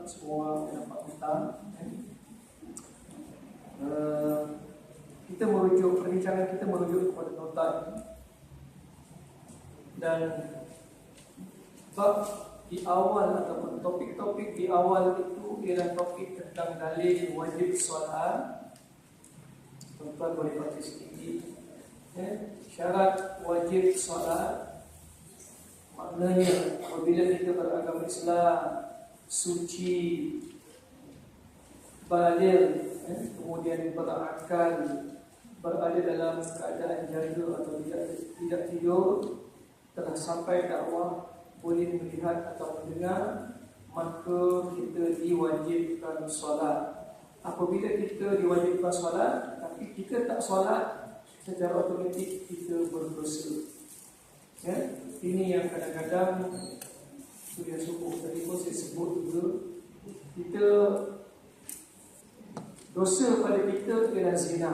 semua yang dapat hutang. Kita merujuk, perbincangan kita merujuk kepada nota ini. Dan bab di awal ataupun topik-topik di awal itu ialah topik tentang dalil wajib solat. Tuan-tuan boleh baca sedikit. Syarat wajib solat, maknanya apabila kita beragama Islam, suci, baligh, kemudian berakal, berada dalam keadaan jaga atau tidak tidur, telah sampai dakwah, boleh melihat atau mendengar, maka kita diwajibkan solat. Apabila kita diwajibkan solat, tapi kita tak solat, secara otomatik kita berdosa. Ini yang kadang-kadang sudah subuh tadi pun saya sebut juga, kita dosa pada kita ialah zina,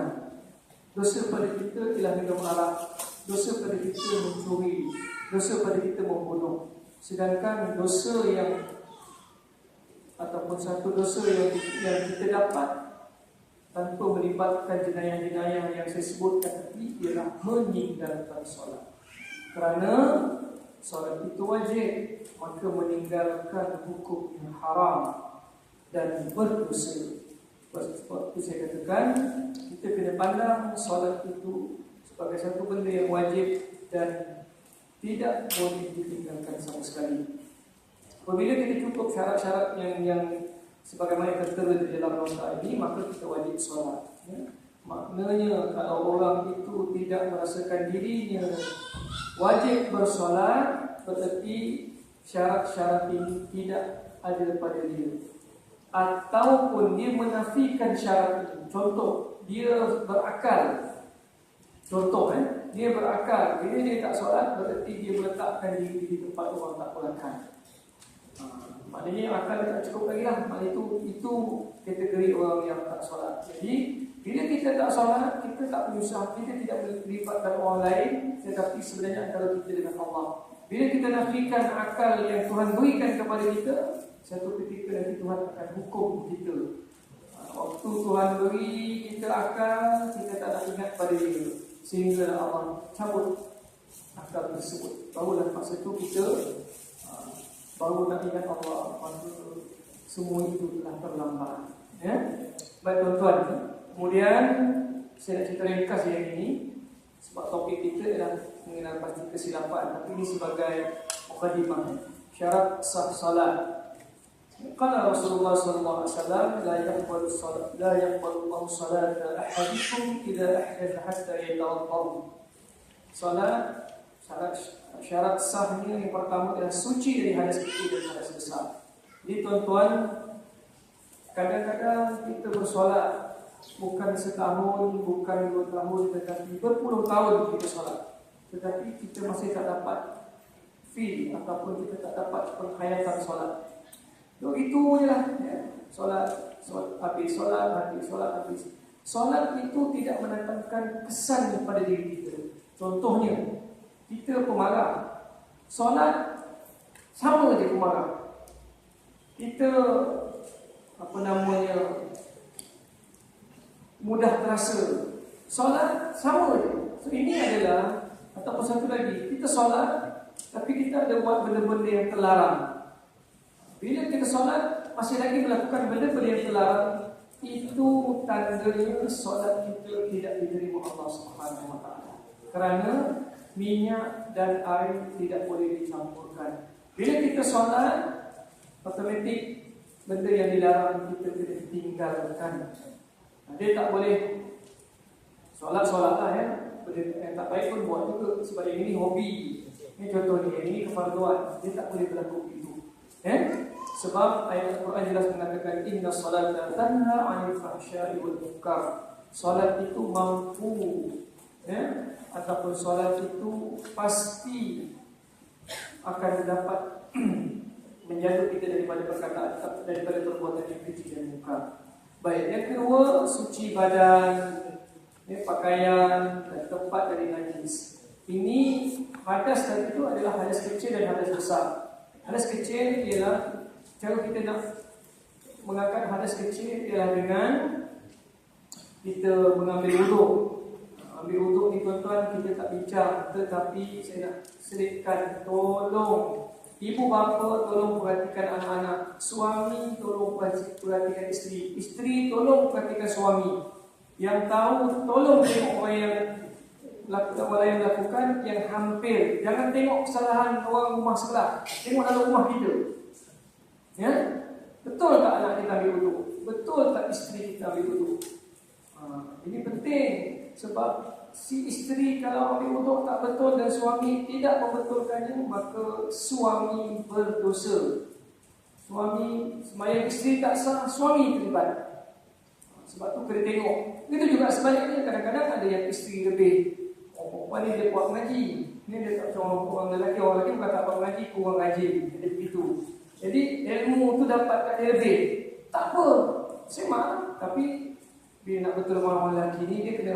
dosa pada kita ialah minum arak, dosa pada kita mencuri, dosa pada kita membunuh. Sedangkan dosa yang ataupun satu dosa yang kita dapat tanpa melibatkan jenayah-jenayah yang saya sebutkan tadi ialah meninggalkan solat. Kerana solat itu wajib, maka meninggalkan hukum yang haram dan berdosa. Sebab itu saya katakan, kita kena pandang solat itu sebagai satu benda yang wajib dan tidak boleh ditinggalkan sama sekali. Apabila kita cukup syarat-syarat yang sebagaimana yang tertera di dalam nota ini, maka kita wajib solat. Maknanya kalau orang itu tidak merasakan dirinya wajib bersolat, berarti syarat-syarat ini tidak ada pada dia. Ataupun dia menafikan syarat ini. Contoh, dia berakal. Contoh, dia berakal. Bila dia tak solat, berarti dia meletakkan diri di tempat orang tak berakal. Maknanya akal tak cukup lagi lah. Maknanya itu kategori orang yang tak solat. Jadi bila kita tak solat, kita tak berusaha, kita tidak melibatkan orang lain, tetapi sebenarnya antara kita dengan Allah. Bila kita nafikan akal yang Tuhan berikan kepada kita, satu ketika nanti Tuhan akan hukum kita. Waktu Tuhan beri kita akal, kita tak nak ingat pada dia, sehingga Allah cabut akal tersebut. Barulah masa itu kita baru nak ingat Allah, maka semua itu telah terlambat. Baik tuan-tuan, kemudian saya nak cerita ringkas yang ini, sebab topik kita adalah mengenal pasti kesilapan, tapi ini sebagai mukadimah. Syarat sah salat. Qala Rasulullah sallallahu alaihi wasallam, la yaqbalu salat, la yaqbalu Allahu salata ahadikum idza ahdatha hatta yatawadda. Salat, syarat sahnya yang pertama adalah suci dari hadas kecil dan hadas besar. Jadi tuan-tuan, kadang-kadang kita bersolat bukan setahun, bukan 2 tahun, tetapi berpuluh tahun kita solat, tetapi kita masih tak dapat feel ataupun kita tak dapat penghayatan solat. Itu je lah, solat habis, solat habis, solat habis. Solat itu tidak mendatangkan kesan pada diri kita. Contohnya, kita pemarah, solat sama je pemarah. Kita mudah terasa, solat sama je. So ini adalah, ataupun satu lagi, kita solat tapi kita ada buat benda-benda yang terlarang. Bila kita solat masih lagi melakukan benda-benda yang terlarang, itu tandanya solat kita tidak diterima Allah Subhanahu Wa Taala. Kerana minyak dan air tidak boleh dicampurkan. Bila kita solat, otomatik benda yang dilarang kita kena tinggalkan. Dia tak boleh solat-solat lah benda yang tak baik pun buat juga. Sebab yang ini hobi. Ini contohnya, yang ini kefarduan. Dia tak boleh berlaku itu. Sebab ayat Al-Quran jelas mengatakan inna salata tanha 'anil fahsya'i wal munkar. Solat itu mampu ataupun solat itu pasti akan dapat menjaga kita daripada perkataan, daripada perbuatan yang keji dan munkar. Baik, yang kedua, suci badan, pakaian dan tempat dari najis. Ini hadas tadi itu adalah hadas kecil dan hadas besar. Hadas kecil ialah cara kita nak mengangkat hadas kecil ialah dengan kita mengambil wuduk. Ambil wuduk ni tuan-tuan, kita tak bincang, tetapi saya nak selitkan, tolong ibu bapa tolong perhatikan anak-anak, suami tolong perhatikan isteri, isteri tolong perhatikan suami. Yang tahu tolong tengok orang yang lakukan yang hampir. Jangan tengok kesalahan orang rumah sebelah, tengok dalam rumah kita. Ya? Betul tak anak kita ambil wuduk? Betul tak isteri kita ambil wuduk? Ini penting, sebab si isteri kalau ambil wuduk tak betul dan suami tidak membetulkannya, maka suami berdosa. Suami sembahyang, isteri tak sah, suami terlibat. Sebab tu kena tengok. Itu juga sebaliknya, kadang-kadang ada yang isteri lebih, perempuan ni dia buat mengaji, ni dia tak macam orang lelaki bukan tak buat mengaji, kurang rajin, jadi begitu. Jadi ilmu tu dapat kat dia lebih. Tak apa, semak. Tapi bila nak betul orang lelaki ni, dia kena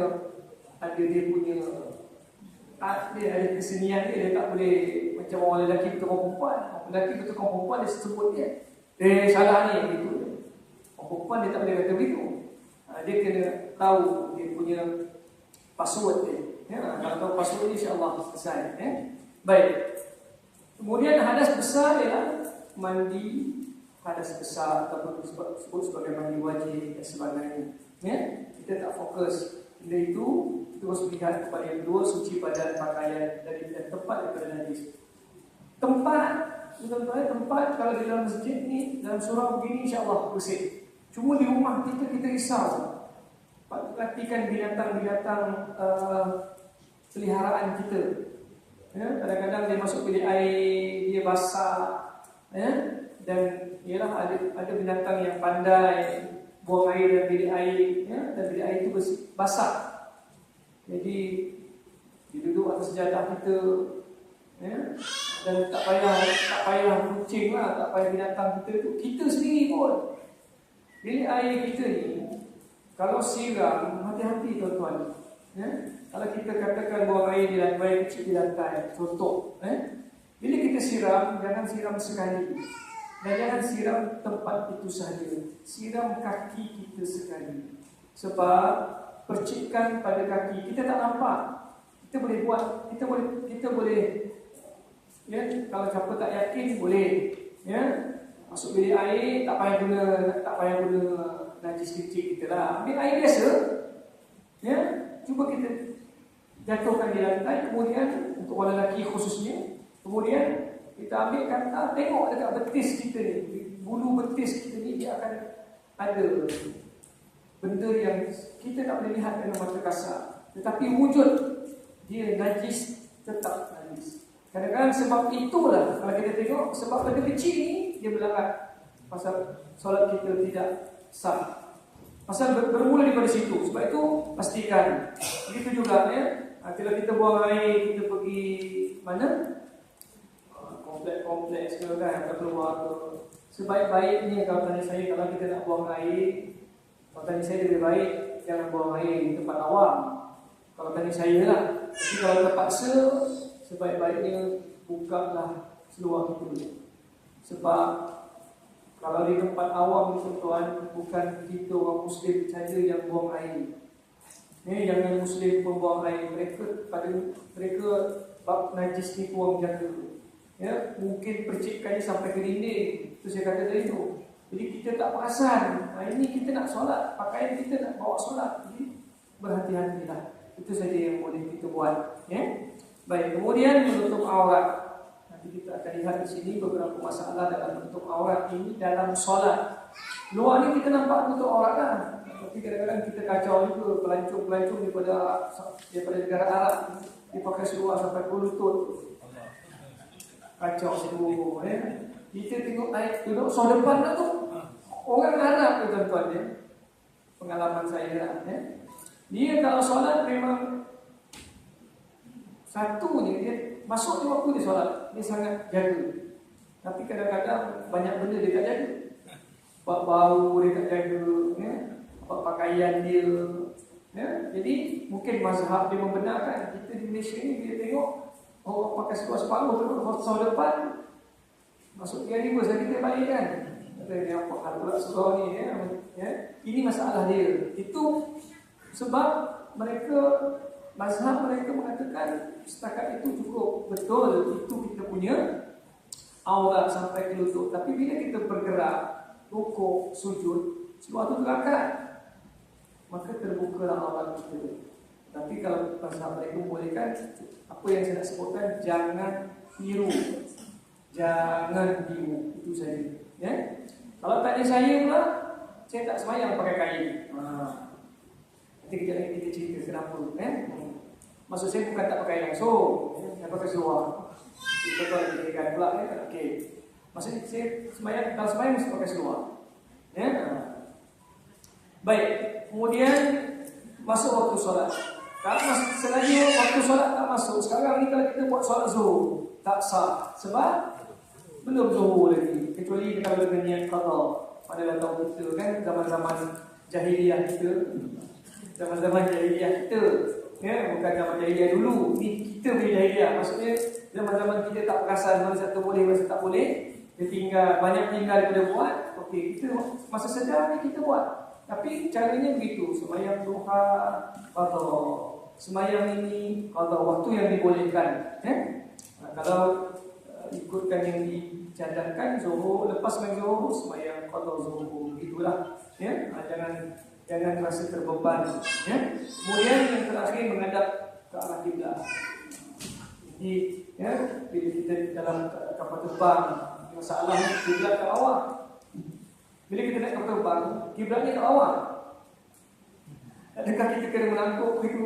ada dia punya, dia ada kesenian dia tak boleh macam orang lelaki betul orang perempuan. Orang lelaki betul orang perempuan, dia sebut dia salah ni, gitu. Orang perempuan dia tak boleh kata begitu. Dia kena tahu dia punya password dia. Kalau tahu password dia, insya-Allah selesai. Baik. Kemudian hadas besar ialah mandi hadas besar ataupun disebut sebagai mandi wajib dan sebagainya. Kita tak fokus. Benda itu terus melihat kepada yang kedua, suci badan, pakaian dan tempat daripada najis. Tempat kalau di dalam masjid ni, dalam surau begini, insya-Allah bersih. Cuma di rumah kita risau. Perhatikan binatang-binatang peliharaan kita. Kadang-kadang dia masuk bilik air, dia basah. Dan ialah ada binatang yang pandai buang air dalam bilik air, dan bilik air itu basah. Jadi dia duduk atas sejadah kita, dan tak payah kucing lah, tak payah binatang kita sendiri pun. Bilik air kita ni kalau siram, hati-hati tuan-tuan. Kalau kita katakan buang air di lantai, kecil di lantai, contoh, bila kita siram, jangan siram sekali. Dan jangan siram tempat itu sahaja. Siram kaki kita sekali. Sebab percikan pada kaki kita tak nampak. Kita boleh buat, kita boleh kalau siapa tak yakin boleh, masuk bilik air, tak payah guna najis kecil kita lah. Ambil air biasa, cuba kita jatuhkan di lantai, kemudian untuk orang lelaki khususnya, kemudian kita ambil kata, tengok dekat betis kita ni, bulu betis kita ni, dia akan ada benda yang kita tak boleh lihat dengan mata kasar, tetapi wujud dia najis, tetap najis. Kadang-kadang sebab itulah, kalau kita tengok, sebab benda kecil ni dia melanggar pasal solat kita tidak sah. Pasal bermula daripada situ. Sebab itu pastikan. Begitu juga kalau kita buang air, kita pergi mana? Kompleks ke kan, atau keluar ke. Sebaik-baiknya kalau tanya saya, kalau kita nak buang air, kalau tanya saya lebih baik jangan buang air di tempat awam. Kalau tanya saya lah. Tapi kalau terpaksa, sebaik-baiknya bukalah seluar kita. Sebab kalau di tempat awam ni tuan, bukan kita orang Muslim saja yang buang air. Yang non-Muslim pun buang air. Mereka bab najis ni pun jaga. Mungkin percikannya sampai ke dinding. Itu saya kata tadi tu. Jadi kita tak perasan. Ini kita nak solat, pakaian kita nak bawa solat. Jadi berhati-hatilah. Itu saja yang boleh kita buat. Baik, kemudian menutup aurat. Nanti kita akan lihat di sini beberapa masalah dalam menutup aurat ini dalam solat. Luar ni kita nampak menutup aurat kan, tapi kadang-kadang kita kacau juga pelancong-pelancong daripada negara Arab. Dia pakai seluar sampai ke lutut. Kacau semua. Kita tengok naik duduk soal depan lah tu. Orang Arab tu tuan-tuan. Pengalaman saya lah. Dia kalau solat memang satu ni, dia masuk di waktu dia solat, dia sangat jaga. Tapi kadang-kadang banyak benda dia tak jaga. Bab bau dia tak jaga, bab pakaian dia. Jadi mungkin mazhab dia membenarkan. Kita di Malaysia ni dia tengok orang pakai seluar separuh tu soal depan, masuk dia 5 sekali dia balik kan. Ini apa hal pula surau ni ya. Ini masalah dia. Itu sebab mereka mazhab mereka mengatakan setakat itu cukup. Betul, itu kita punya aurat sampai ke lutut. Tapi bila kita bergerak, rukuk, sujud, seluar tu terangkat, maka terbukalah aurat kita. Tapi kalau mazhab mereka membolehkan, apa yang saya nak sebutkan, jangan tiru. Jangan tiru. Itu saja. Ya? Kalau tanya saya pula, saya tak semayang pakai kain. Nanti kejap lagi kita cerita kenapa. Maksud saya bukan tak pakai langsung, saya pakai seluar. Kita tahu lagi kan pula. Okey. Maksudnya saya semayang, kalau semayang mesti pakai seluar. Ya? Baik. Kemudian masuk waktu solat. Selagi waktu solat tak masuk. Sekarang ni kalau kita buat solat zuhur, tak sah. Sebab belum zuhur lagi. Kecuali kalau dengan niat qada. Pada tahun kita kan, zaman-zaman jahiliah kita. Zaman-zaman jahiliah kita. Ya, bukan zaman jahiliah dulu. Ni kita punya jahiliah. Maksudnya zaman-zaman kita tak perasan mana satu boleh, mana satu tak boleh. Dia tinggal, banyak tinggal daripada buat. Okey, kita masa sedar ni kita buat. Tapi caranya begitu. Sembahyang duha qada. Sembahyang ini qada, waktu yang dibolehkan. Kalau ikutkan yang dicadangkan zuhur, lepas main zuhur sembahyang qada zuhur, begitulah. Ya, jangan rasa terbeban. Ya. Kemudian yang terakhir menghadap ke arah kiblat. Jadi, ya, bila kita dalam kapal terbang, masalah kiblat ke bawah. Bila kita naik kapal terbang, kiblatnya ke bawah. Adakah kita kena menangkuk begitu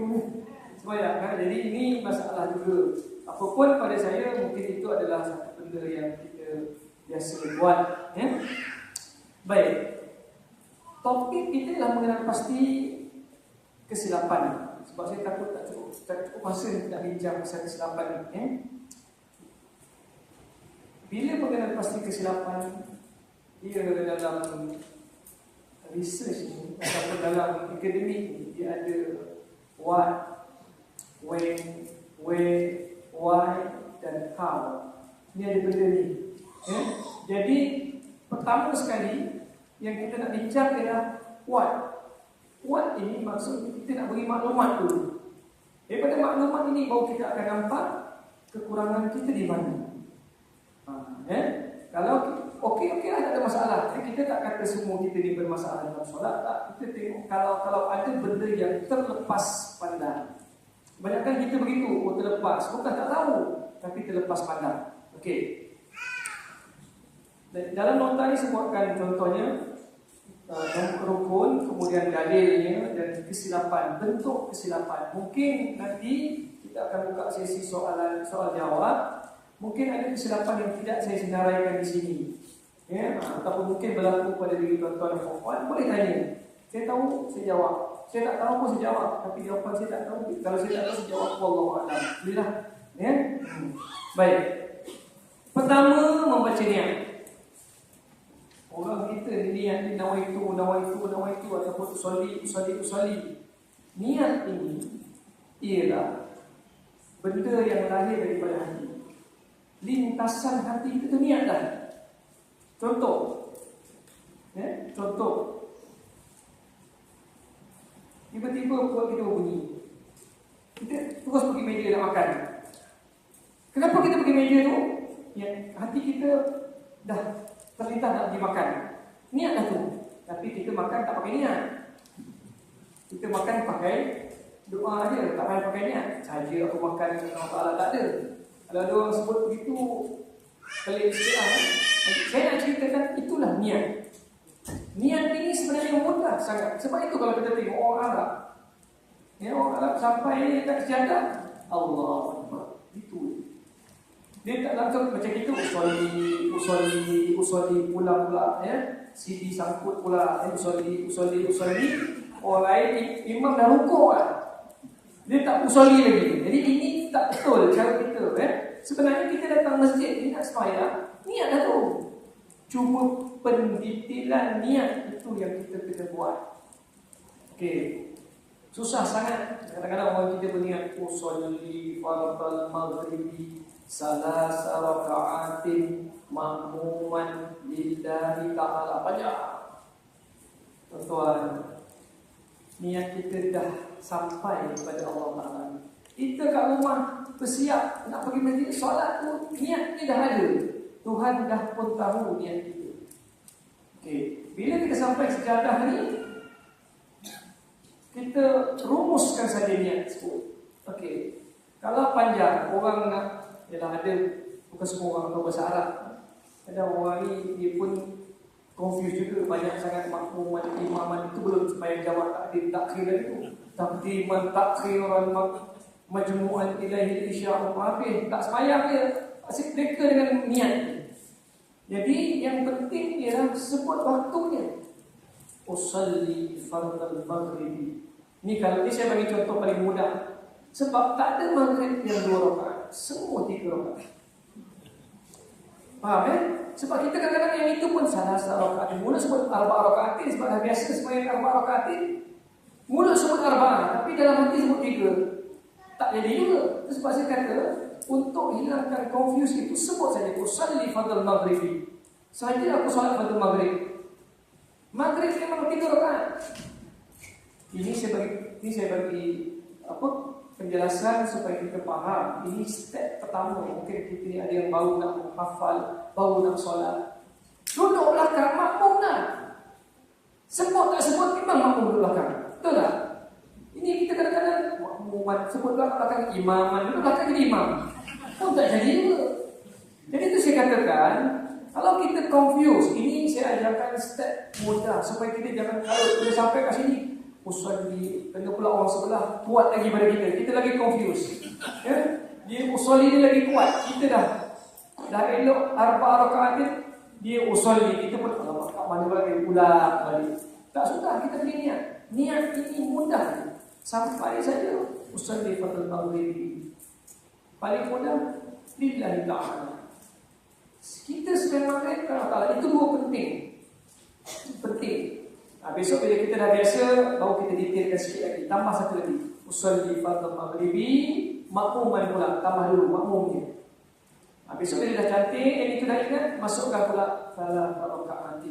sembahyang? Jadi ini masalah juga. Apapun pada saya, mungkin itu adalah satu benda yang kita biasa buat. Ya? Baik. Topik kita adalah mengenal pasti kesilapan. Sebab saya takut tak cukup masa nak bincang pasal kesilapan ni. Ya? Bila mengenal pasti kesilapan, ia dalam research ni ataupun dalam akademik ni, dia ada what, when, where, why dan how. Ini ada benda ni. Ya? Jadi pertama sekali yang kita nak bincang ialah what. What ini maksud kita nak beri maklumat dulu. Daripada maklumat ini baru kita akan nampak kekurangan kita di mana. Kalau okey lah, tak ada masalah. Kita tak kata semua kita ni bermasalah dalam solat, tak. Kita tengok kalau ada benda yang terlepas pandang. Kebanyakan kita begitu, terlepas. Bukan tak tahu, tapi terlepas pandang. Okey. Dalam nota ni sebutkan contohnya rukun, kemudian dalilnya dan kesilapan, bentuk kesilapan. Mungkin nanti kita akan buka sesi soal jawab. Mungkin ada kesilapan yang tidak saya senaraikan di sini. Ya, ataupun mungkin berlaku pada diri tuan-tuan dan puan-puan, boleh tanya. Saya tahu, saya jawab. Saya tak tahu pun saya jawab, tapi jawapan saya tak tahu. Kalau saya tak tahu, saya jawab wallahu a'lam. Bolehlah. Ya? Baik. Pertama, membaca niat. Orang kita niat ni nawaitu ataupun usali. Niat ini ialah benda yang lahir daripada hati. Lintasan hati itu niat dah. Contoh. Contoh. Tiba-tiba perut kita berbunyi. Kita terus pergi meja nak makan. Kenapa kita pergi meja tu? Ya, hati kita dah terlintas nak pergi makan. Niat dah tu. Tapi kita makan tak pakai niat. Kita makan pakai doa aja, tak payah pakai niat. Saja aku makan Allah Taala, tak ada. Kalau ada orang sebut begitu, pelik sikit lah. Saya nak ceritakan itulah niat. Niat ini sebenarnya mudah sangat. Sebab itu kalau kita tengok orang Arab, orang Arab sampai dekat sejadah, Allah Akbar. Itu. Dia tak langsung macam kita usoli pula, ya. CD sangkut pula, usoli. Orang lain imam dah rukuk kan. Dia tak usoli lagi. Jadi ini tak betul cara kita, Sebenarnya kita datang masjid ni nak sembahyang, niat dah tu. Cuma pendetilan niat itu yang kita kena buat. Okey. Susah sangat. Kadang-kadang orang kita berniat usoli fardal maghribi salasa raka'atin ma'muman lillahi ta'ala. Banyak. Tuan-tuan, niat kita dah sampai kepada Allah Ta'ala. Kita kat rumah bersiap nak pergi masjid solat tu, niat kita dah ada. Tuhan dah pun tahu niat kita. Okey, bila kita sampai sejadah ni, kita rumuskan saja niat tersebut. Okey, kalau panjang, orang nak, ialah ada, bukan semua orang tahu bahasa Arab. Ada orang ni, dia pun confused juga, banyak sangat makmuman, imaman itu belum sembahyang jamaah takhir itu. Taqdiman takhir orang majmu'an ilahi isya' habis, tak sembahyang dia. Asyik mereka dengan niat. Jadi yang penting ialah sebut waktunya. Usalli fardal maghrib. Ni kalau ni saya bagi contoh paling mudah. Sebab tak ada maghrib yang 2 rakaat, semua 3 rakaat. Faham Sebab kita kadang-kadang yang itu pun salah rakaat. Mula sebut 4 rakaat sebab dah biasa sembahyang 4 rakaat. Mula sebut 4, tapi dalam hati sebut 3. Tak jadi juga. Itu sebab saya kata, untuk hilangkan confuse itu, sebut saja usalli fardal maghrib. Saja aku solat fardal maghrib. Maghrib memang 3 rakaat. Ini saya bagi penjelasan supaya kita faham. Ini step pertama. Mungkin kita ni ada yang baru nak menghafal, baru nak solat. Duduk belakang, makmum dah. Sebut tak sebut, memang makmum duduk belakang. Betul tak? Ini kita kadang-kadang makmuman, sebut belakang imaman, duduk belakang jadi imam. Pun tak jadi juga. Jadi itu saya katakan, kalau kita confuse, ini saya ajarkan step mudah supaya kita jangan, kalau kita sampai kat sini, usolli, kena pula orang sebelah kuat lagi pada kita lagi confused. Dia usolli dia lagi kuat, kita dah elok 4 rakaat dia usolli, kita pun kat mana lagi ulang balik. Tak sudah, kita beri niat ini mudah, sampai saja usolli fardal maghrib. Paling mudah lillahi ta'ala. Kita sembahyang maghrib kalau itu 2 penting. Besok bila kita dah biasa, baru kita detailkan sikit lagi. Tambah satu lagi. Usolli fardal maghribi makmuman pula. Tambah dulu makmumnya. Besok bila dah cantik, itu dah ingat, masukkan pula salah rakaat.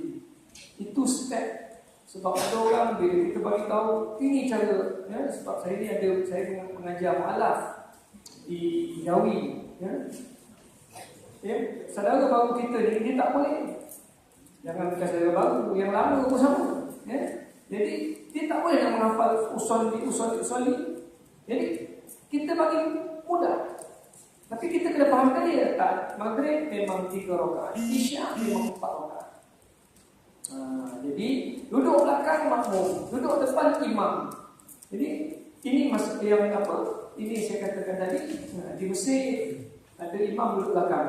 Itu step. Sebab ada orang bila kita bagi tahu ini cara, sebab saya mengajar mu'alaf di Jawi. Saudara baru kita ni, dia tak boleh. Jangan bukan saudara baru, yang lama pun sama. Jadi dia tak boleh nak menghafal usolli. Jadi kita bagi mudah. Tapi kita kena fahamkan dia. Maghrib memang 3 rakaat, isya memang 4 rakaat. Jadi duduk belakang makmum, duduk depan imam. Jadi ini maksud yang apa? Ini saya katakan tadi, di Mesir ada imam duduk belakang.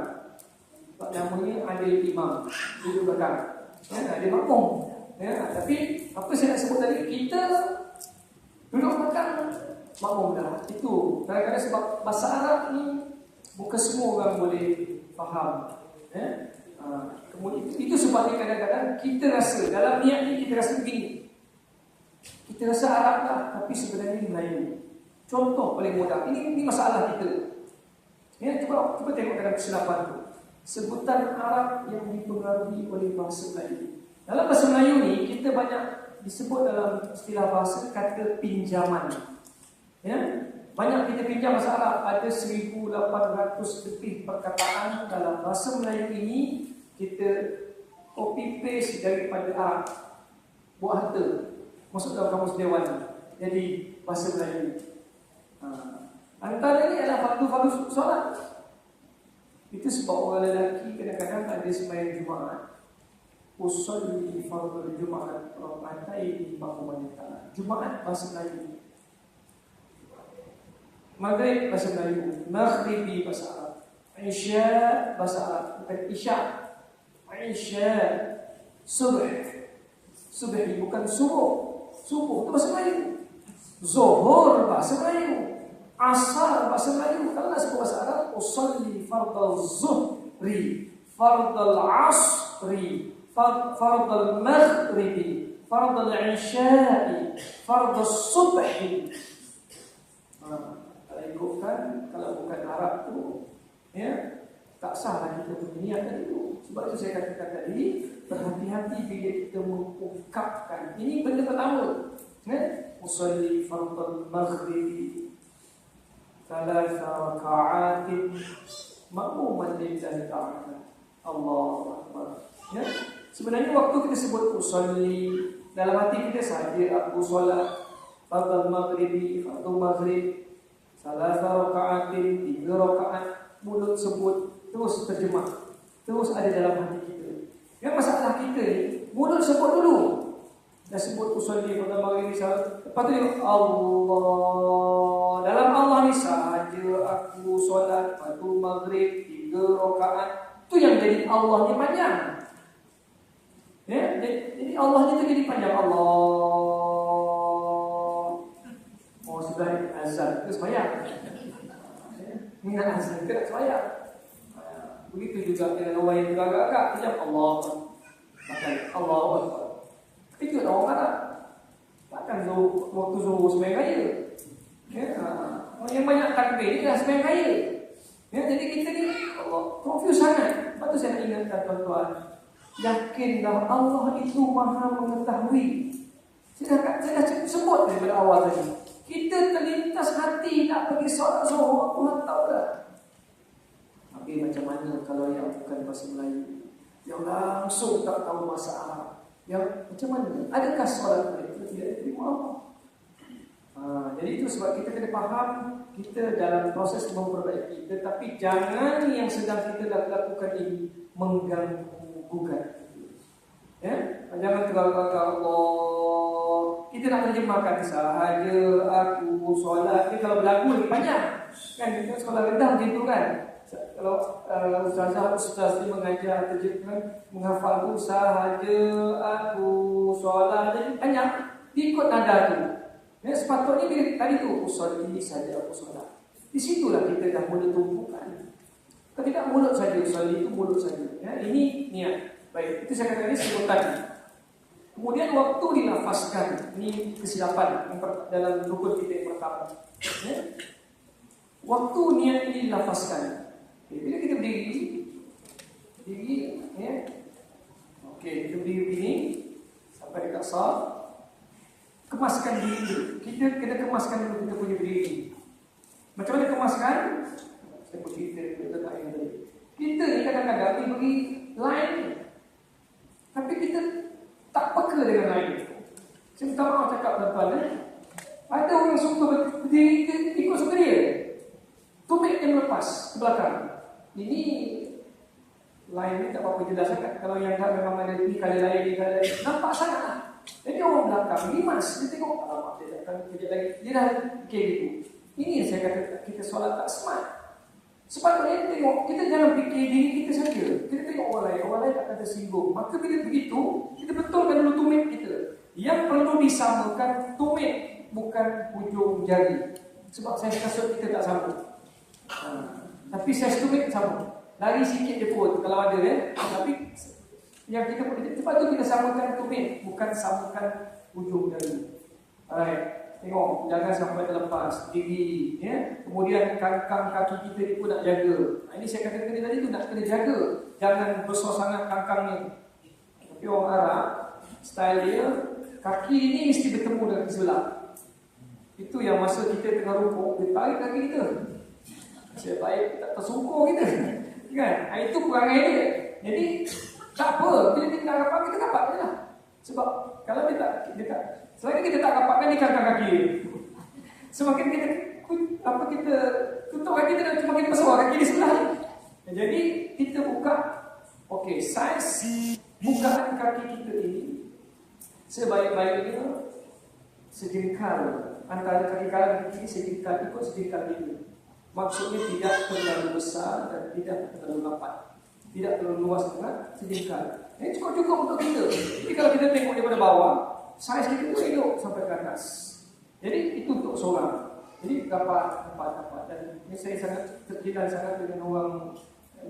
Namanya adil imam, duduk belakang. Ada makmum. Tapi apa saya nak sebut tadi, kita duduk belakang makmum dah. Itu kadang-kadang sebab bahasa Arab ni bukan semua orang boleh faham. Kemudian itu sebabnya kadang-kadang kita rasa dalam niat ni kita rasa begini. Kita rasa Arab lah, tapi sebenarnya Melayu. Contoh paling mudah. Ini masalah kita. Cuba tengok dalam kesilapan tu. Sebutan Arab yang dipengaruhi oleh bahasa Melayu. Dalam bahasa Melayu ni, kita banyak disebut dalam istilah bahasa kata pinjaman. Banyak kita pinjam bahasa Arab. Ada 1,800 lebih perkataan dalam bahasa Melayu ini kita copy paste daripada Arab. Buat harta. Masuk dalam kamus Dewan. Jadi bahasa Melayu. Antara ini adalah fardu solat. Itu sebab orang lelaki kadang-kadang ada sembahyang Jumaat. Usolli fardal Jumaat raka'ataini makmuman ta'ala. Jumaat bahasa Melayu. Maghrib bahasa Melayu, Maghribi bahasa Arab, Isya bahasa Arab, bukan Isya. Isya, Subuh. Subuh bukan subuh. Subuh itu bahasa Melayu. Zuhur bahasa Melayu. Asar bahasa Melayu. Kalau nak sebut bahasa Arab, usolli fardal zuhri, fardal asri, fardal maghribi, fardal isya'i, fardal subhi. Kalau ikutkan, kalau bukan Arab tu Ya, tak sahlah kita berniat itu. Sebab itu saya katakan tadi, berhati-hati bila kita mengungkapkan. Ini benda pertama. Usalli fardal maghrib thalatha raka'atin ma'muman lillahi ta'ala. Allahu Akbar. Ya. Sebenarnya waktu kita sebut usalli, dalam hati kita saja aku solat fardal maghribi, fardal maghrib thalatha raka'atin, 3 rakaat, mulut sebut, terus terjemah, terus ada dalam hati kita. Yang masalah kita ni, mulut sebut dulu. Dah sebut usalli pada maghrib ni, lepas tu Allah. Dalam Allah ni sahaja aku solat pada maghrib 3 rakaat. Tu yang jadi Allah ni panjang. Ya, jadi Allah ni tu jadi panjang. Allah. Oh, sudah azan ke sembahyang. Ingat azan ke sembahyang. Begitu juga dengan orang yang agak-agak macam Allah. Makan Allah Akbar. Itu orang Arab. Takkan waktu zuhur sembahyang raya. Ya, orang yang banyak takbir ni dah sembahyang raya. Ya, jadi kita ni Allah confuse sangat. Lepas tu saya nak ingatkan tuan-tuan, yakinlah Allah itu Maha mengetahui. Saya dah sebut daripada awal tadi. Kita terlintas hati nak pergi solat zuhur, Tuhan tahu dah. Tapi macam mana kalau yang bukan bahasa Melayu, yang langsung tak tahu bahasa Arab, yang macam mana? Adakah solat mereka tidak diterima Allah? Jadi itu sebab kita kena faham, kita dalam proses memperbaiki, tetapi jangan yang sedang kita lakukan ini mengganggu gugat. Ya, jangan terlalu Allah. Kita nak terjemahkan sahaja aku solat. Kalau berlaku lagi banyak. Kan kita sekolah rendah macam itu kan. Kalau ustaz ni mengajar terjemahkan, menghafal tu sahaja aku solat, jadi banyak ikut nada tu. Ya, sepatutnya bila tadi tu usolli saja aku solat. Di situlah kita dah mula tumpukan. Kalau tidak mulut saja, usolli itu mulut saja. Ya, ini niat. Baik, itu saya katakan ini sebutan. Kemudian waktu dilafazkan, ini kesilapan dalam rukun kita yang pertama. Ya. Waktu niat ini dilafazkan. Bila kita berdiri, ya. Okey, kita berdiri begini sampai dekat saf. Kemaskan diri dulu. Kita kena kemaskan dulu kita punya berdiri. Macam mana kemaskan? Saya pun cerita tentang yang tadi. Kita ni kadang-kadang beri line, tapi kita tak peka dengan line. Saya minta maaf cakap tuan-tuan. Ada orang suka berdiri ikut suka dia. Tumit yang melepas ke belakang. Ini line ni tak apa-apa jelas sangat. Kalau yang tak memang ada ni kali lain, nampak sangat lah. Jadi orang belakang limas, dia tengok alamak dia datang kejap lagi, dia dah fikir gitu. Ini yang saya kata kita solat tak smart. Sepatutnya tengok, kita jangan fikir diri kita saja. Kita tengok orang lain tak ada tersinggung. Maka bila begitu, kita betulkan dulu tumit kita. Yang perlu disamakan tumit, bukan hujung jari. Sebab saya kasut kita tak sama. Tapi saya tumit sama. Lari sikit dia pun kalau ada tapi yang kita boleh cepat tu kita samakan tumit, bukan samakan ujung jari. Alright. Tengok, jangan sampai terlepas diri, ya. Kemudian kangkang kaki kita ni pun nak jaga. Ini saya katakan tadi tu nak kena jaga. Jangan besar sangat kangkang ni. Tapi orang Arab style dia, kaki ni mesti bertemu dengan sebelah. Itu yang masa kita tengah rukuk, kita tarik kaki kita. Saya baik tak tersungkur kita. Kan? Itu perangai dia. Jadi tak apa, bila kita nak rapat, kita rapat je lah. Sebab kalau kita selagi kita tak rapatkan ni kangkang kaki. Semakin kita tutup kaki kita, semakin besar kaki di sebelah ni. Jadi kita buka, okey, saiz bukaan kaki kita ini sebaik-baiknya sejengkal antara kaki kanan dan kiri, sejengkal ikut sejengkal ini. Maksudnya tidak terlalu besar dan tidak terlalu rapat. Tidak terlalu luas sangat, sejengkal. Ini cukup-cukup untuk kita. Jadi kalau kita tengok daripada bawah, saiz kita tu elok sampai ke atas. Jadi itu untuk seorang. Jadi dapat. Dan ini saya sangat terjilan sangat dengan orang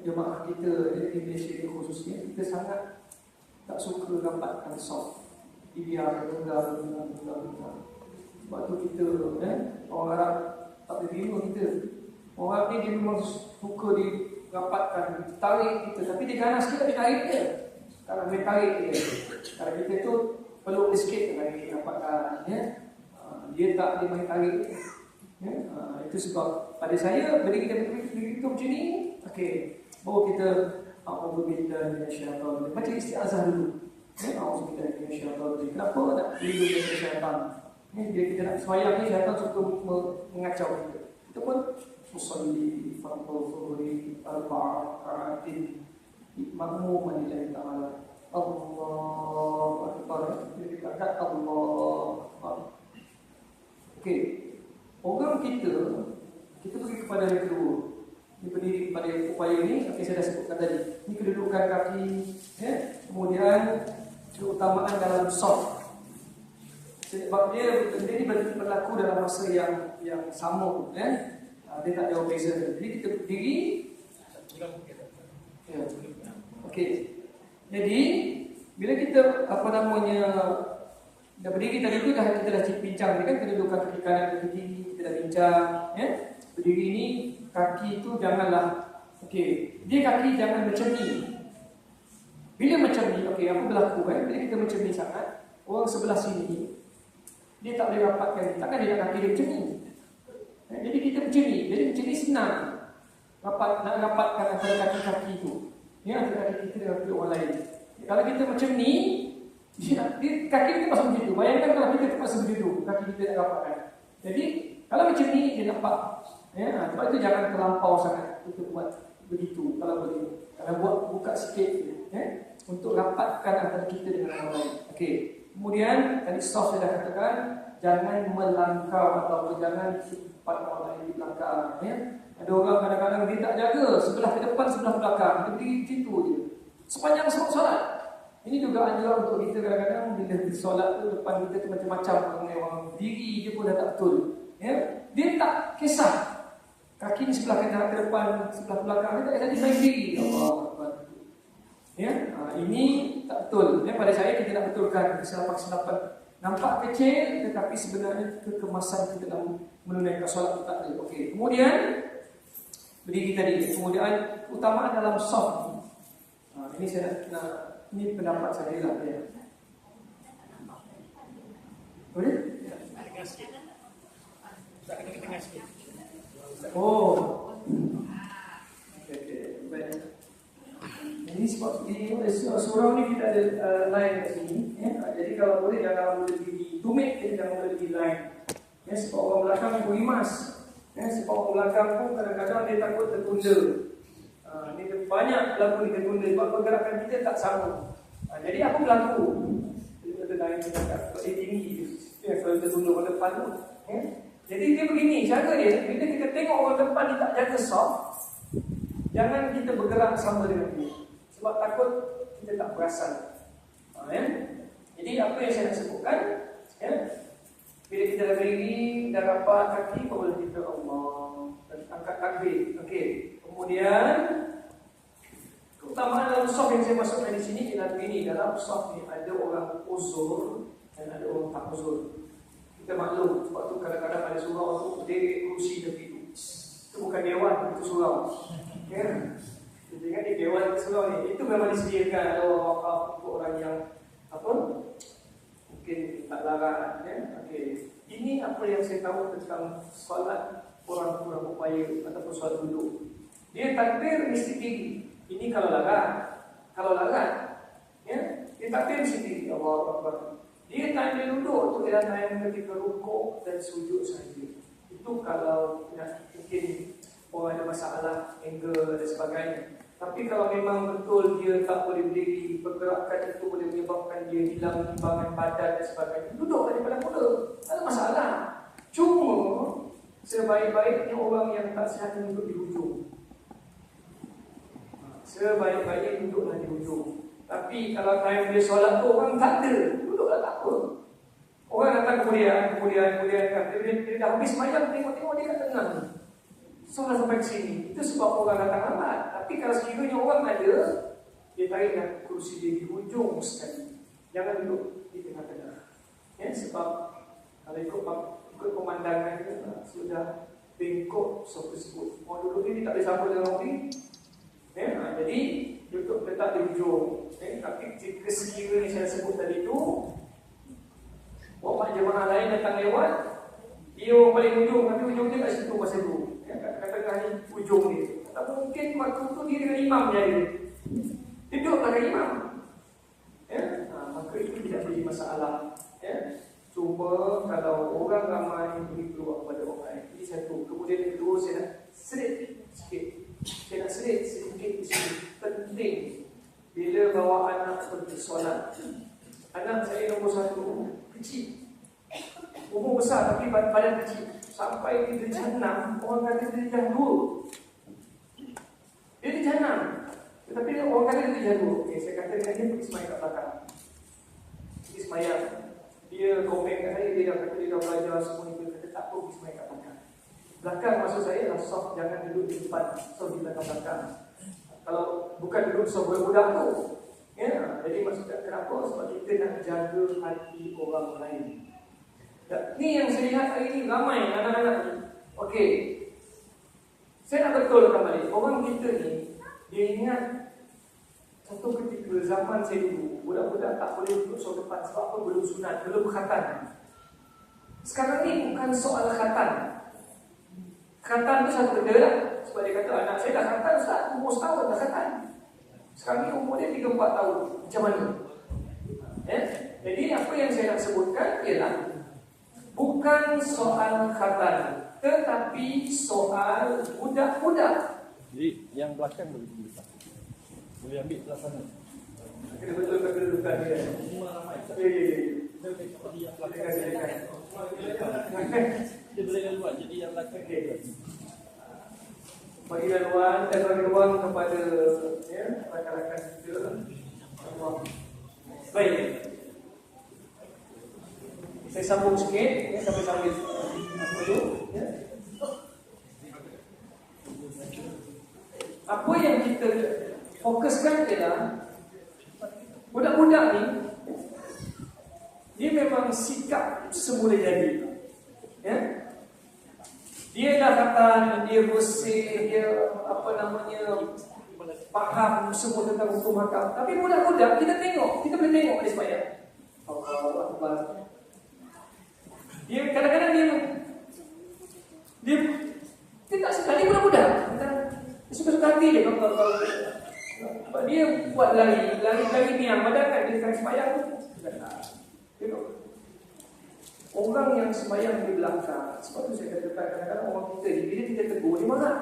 jemaah kita di Malaysia ni khususnya. Kita sangat tak suka dapatkan soft. Ideal, rendah. Sebab tu kita, orang Arab tak terima kita. Orang ni dia memang suka rapatkan, tarik kita. Tapi dia ganas kita, dia tarik dia. Kalau dia tarik dia. Kalau kita tu peluk sikit lagi rapatkan. Ya? Dia tak, dia main tarik dia. Ya? Itu sebab pada saya, bila kita begitu macam ni, okey, baru kita A'udzubillahi minasyaitanir rajim. Baca istiazah dulu. Ya, A'udzubillahi minasyaitanir rajim. Kenapa nak lindung dari syaitan? Ya, bila kita nak sembahyang ni, syaitan suka mengacau kita. Itu pun usalli fardhu zuhri arba'atin ma'muman lillahi ta'ala. Allahu akbar. Jadi kata Allah. Okey. Orang kita pergi kepada yang kedua. Ini berdiri kepada upaya ini. Okey, saya dah sebutkan tadi. Ini kedudukan kaki, ya. Kemudian keutamaan dalam soft. Sebab dia ini berlaku dalam masa yang sama, ya. Dia tak jauh beza. Jadi kita berdiri. Ya. Okey. Jadi bila kita dah berdiri tadi tu kita dah bincang ni kan, kedudukan kaki kanan kaki kiri kita dah bincang, ya. Berdiri ni kaki tu janganlah, okey, dia kaki jangan macam ni. Bila macam ni, okey, apa berlaku kan? Bila kita macam ni sangat, orang sebelah sini dia tak boleh rapatkan, takkan dia nak kaki dia macam ni. Jadi kita macam ni, jadi macam ni senang nak rapatkan antara kaki-kaki tu, ya, antara kaki kita dengan kaki orang lain. Kalau kita macam ni, kaki kita pasal macam tu. Bayangkan kalau kita terpaksa begitu, kaki kita nak rapatkan. Jadi kalau macam ni dia nampak, ya, sebab itu jangan terlampau sangat untuk buat begitu. Kalau boleh, kalau buat buka sikit, ya, untuk rapatkan antara kita dengan orang lain. Okey. Kemudian tadi soft saya dah katakan, jangan melangkau atau jangan sempat orang lain di belakang, ya. Ada orang kadang-kadang dia tak jaga sebelah ke depan, sebelah belakang, dia berdiri di situ je sepanjang solat. Ini juga anjuran untuk kita kadang-kadang bila di solat tu depan kita tu macam-macam orang diri dia pun dah tak betul. Ya, dia tak kisah kaki ni sebelah kanan ke depan, sebelah belakang, dia tak kisah, dia main diri. Allah. Ya, ini tak betul. Ya, pada saya kita nak betulkan kesilapan-kesilapan nampak kecil tetapi sebenarnya kekemasan kita dalam menunaikan solat tu tak ada. Okey. Kemudian berdiri tadi. Kemudian keutamaan dalam soft. Ini saya nak ini pendapat saya lah, ya. Boleh? Oh. Okey. Baik. Ini sebab di surau ni kita ada line kat sini, ya. Jadi kalau boleh jangan lebih tumit, jangan lebih line. Ya, sebab orang belakang pun rimas. Ya, sebab orang belakang pun kadang-kadang dia takut tertunda. Ini banyak berlaku di tertunda sebab pergerakan kita tak sama. Jadi aku berlaku. Ada line dekat dia tinggi. Ya, kalau tertunda orang depan tu. Ya. Jadi dia begini, cara dia bila kita tengok orang depan dia tak jaga soft, jangan kita bergerak sama dengan dia. Sebab takut kita tak perasan. Ya. Jadi apa yang saya nak sebutkan, ya, bila kita dah berdiri, dah rapat kaki, boleh kita Allah, angkat takbir. Okey. Kemudian keutamaan dalam soft yang saya masukkan di sini ialah begini. Dalam soft ni ada orang uzur dan ada orang tak uzur. Kita maklum, sebab tu kadang-kadang ada surau tu berdiri kursi tepi tu. Itu bukan dewan, itu surau. Ya. Jadi kan di dewan surau ni, itu memang disediakan ada orang wakaf untuk orang yang apa? Mungkin tak larat, ya. Okey. Ini apa yang saya tahu tentang solat orang kurang upaya ataupun solat duduk. Dia takbir mesti tinggi. Ini kalau larat. Kalau larat, ya, dia takbir mesti tinggi. Allahu Akbar. Dia time dia duduk tu ialah time ketika rukuk dan sujud saja. Itu kalau mungkin orang ada masalah angle dan sebagainya. Tapi kalau memang betul dia tak boleh berdiri, pergerakan itu boleh menyebabkan dia hilang timbangan badan dan sebagainya, duduk daripada mula, tak ada masalah. Cuma sebaik-baiknya orang yang tak sihat duduk di hujung. Sebaik-baiknya duduklah di hujung. Tapi kalau time dia solat tu orang tak ada, duduklah tak apa. Orang datang kemudian dia dah habis sembahyang, tengok-tengok dia kat tengah. Solat sampai ke sini. Itu sebab orang datang lambat. Tapi kalau sekiranya orang ada, dia taiklah kursi dia di hujung sekali. Jangan duduk di tengah-tengah. Ya, sebab kalau ikut pemandangan sudah bengkok tersebut. Orang duduk ni tak boleh sambung dengan orang ni. Jadi duduk letak di ujung. Tapi jika sekiranya saya sebut tadi itu, bawa jemaah lain datang lewat, dia orang paling ujung, tapi ujung dia kat situ masa tu. Katakan ni ujung dia. Tak mungkin waktu tu dia dengan imam jadi. Duduklah dengan imam. Maka itu tidak jadi masalah. Cuma kalau orang ramai beri peluang kepada orang lain. Ini satu. Kemudian yang kedua, saya nak selit sikit. Saya nak selit sedikit di sini. Penting bila bawa anak pergi solat. Anak saya nombor 1 kecil, umur besar tapi badan kecil. Sampai di darjah 6, orang kata di darjah 2. Dia di darjah 6, tetapi orang kata di darjah 2. Okay, saya kata dengan dia pergi semayang kat belakang. Pergi semayang. Dia komen kat saya, dia dah kata dia dah belajar semua ni. Dia kata tak apa, pergi semayang kat belakang. Belakang maksud saya lah soft, jangan duduk di depan, soft di belakang-belakang. Kalau bukan duduk soft budak-budak tu. Jadi maksudnya kenapa? Sebab kita nak jaga hati orang lain. Ni yang saya lihat hari ni ramai anak-anak ni. Okey, saya nak betulkan balik. Orang kita ni, dia ingat satu ketika zaman saya dulu, budak-budak tak boleh duduk soal depan. Sebab apa? Belum sunat, belum khatan. Sekarang ni bukan soal khatan. Khatan tu satu benda lah. Sebab dia kata anak saya dah khatan, Ustaz, umur setahun dah khatan. Sekarang ni umur dia 3-4 tahun. Macam mana? Jadi apa yang saya nak sebutkan ialah bukan soal khatan, tetapi soal budak-budak. Jadi yang belakang boleh bisa. Boleh ambil sebelah sana. Kena betulkan kedudukan dia. Semua ramai. Ya. Jadi yang belakang dia boleh keluar. Jadi yang belakang bagi laluan dan bagi ruang kepada rakan-rakan kita. Baik. Saya sambung sikit sambil dulu. Apa yang kita fokuskan ialah budak-budak ni, dia memang sikap semula jadi. Dia dah kata, dia bersih, dia faham semua tentang hukum hakam. Tapi budak-budak kita boleh tengok dia sembahyang. Allahu Akbar. Dia kadang-kadang dia tak sekali budak-budak. Dia suka-suka hati dia kalau dia buat lari niang badan kan dia sekarang sembahyang tu. Tengok. Orang yang sembahyang di belakang, sebab tu saya katakan kadang-kadang orang kita ni bila kita tegur dia marah.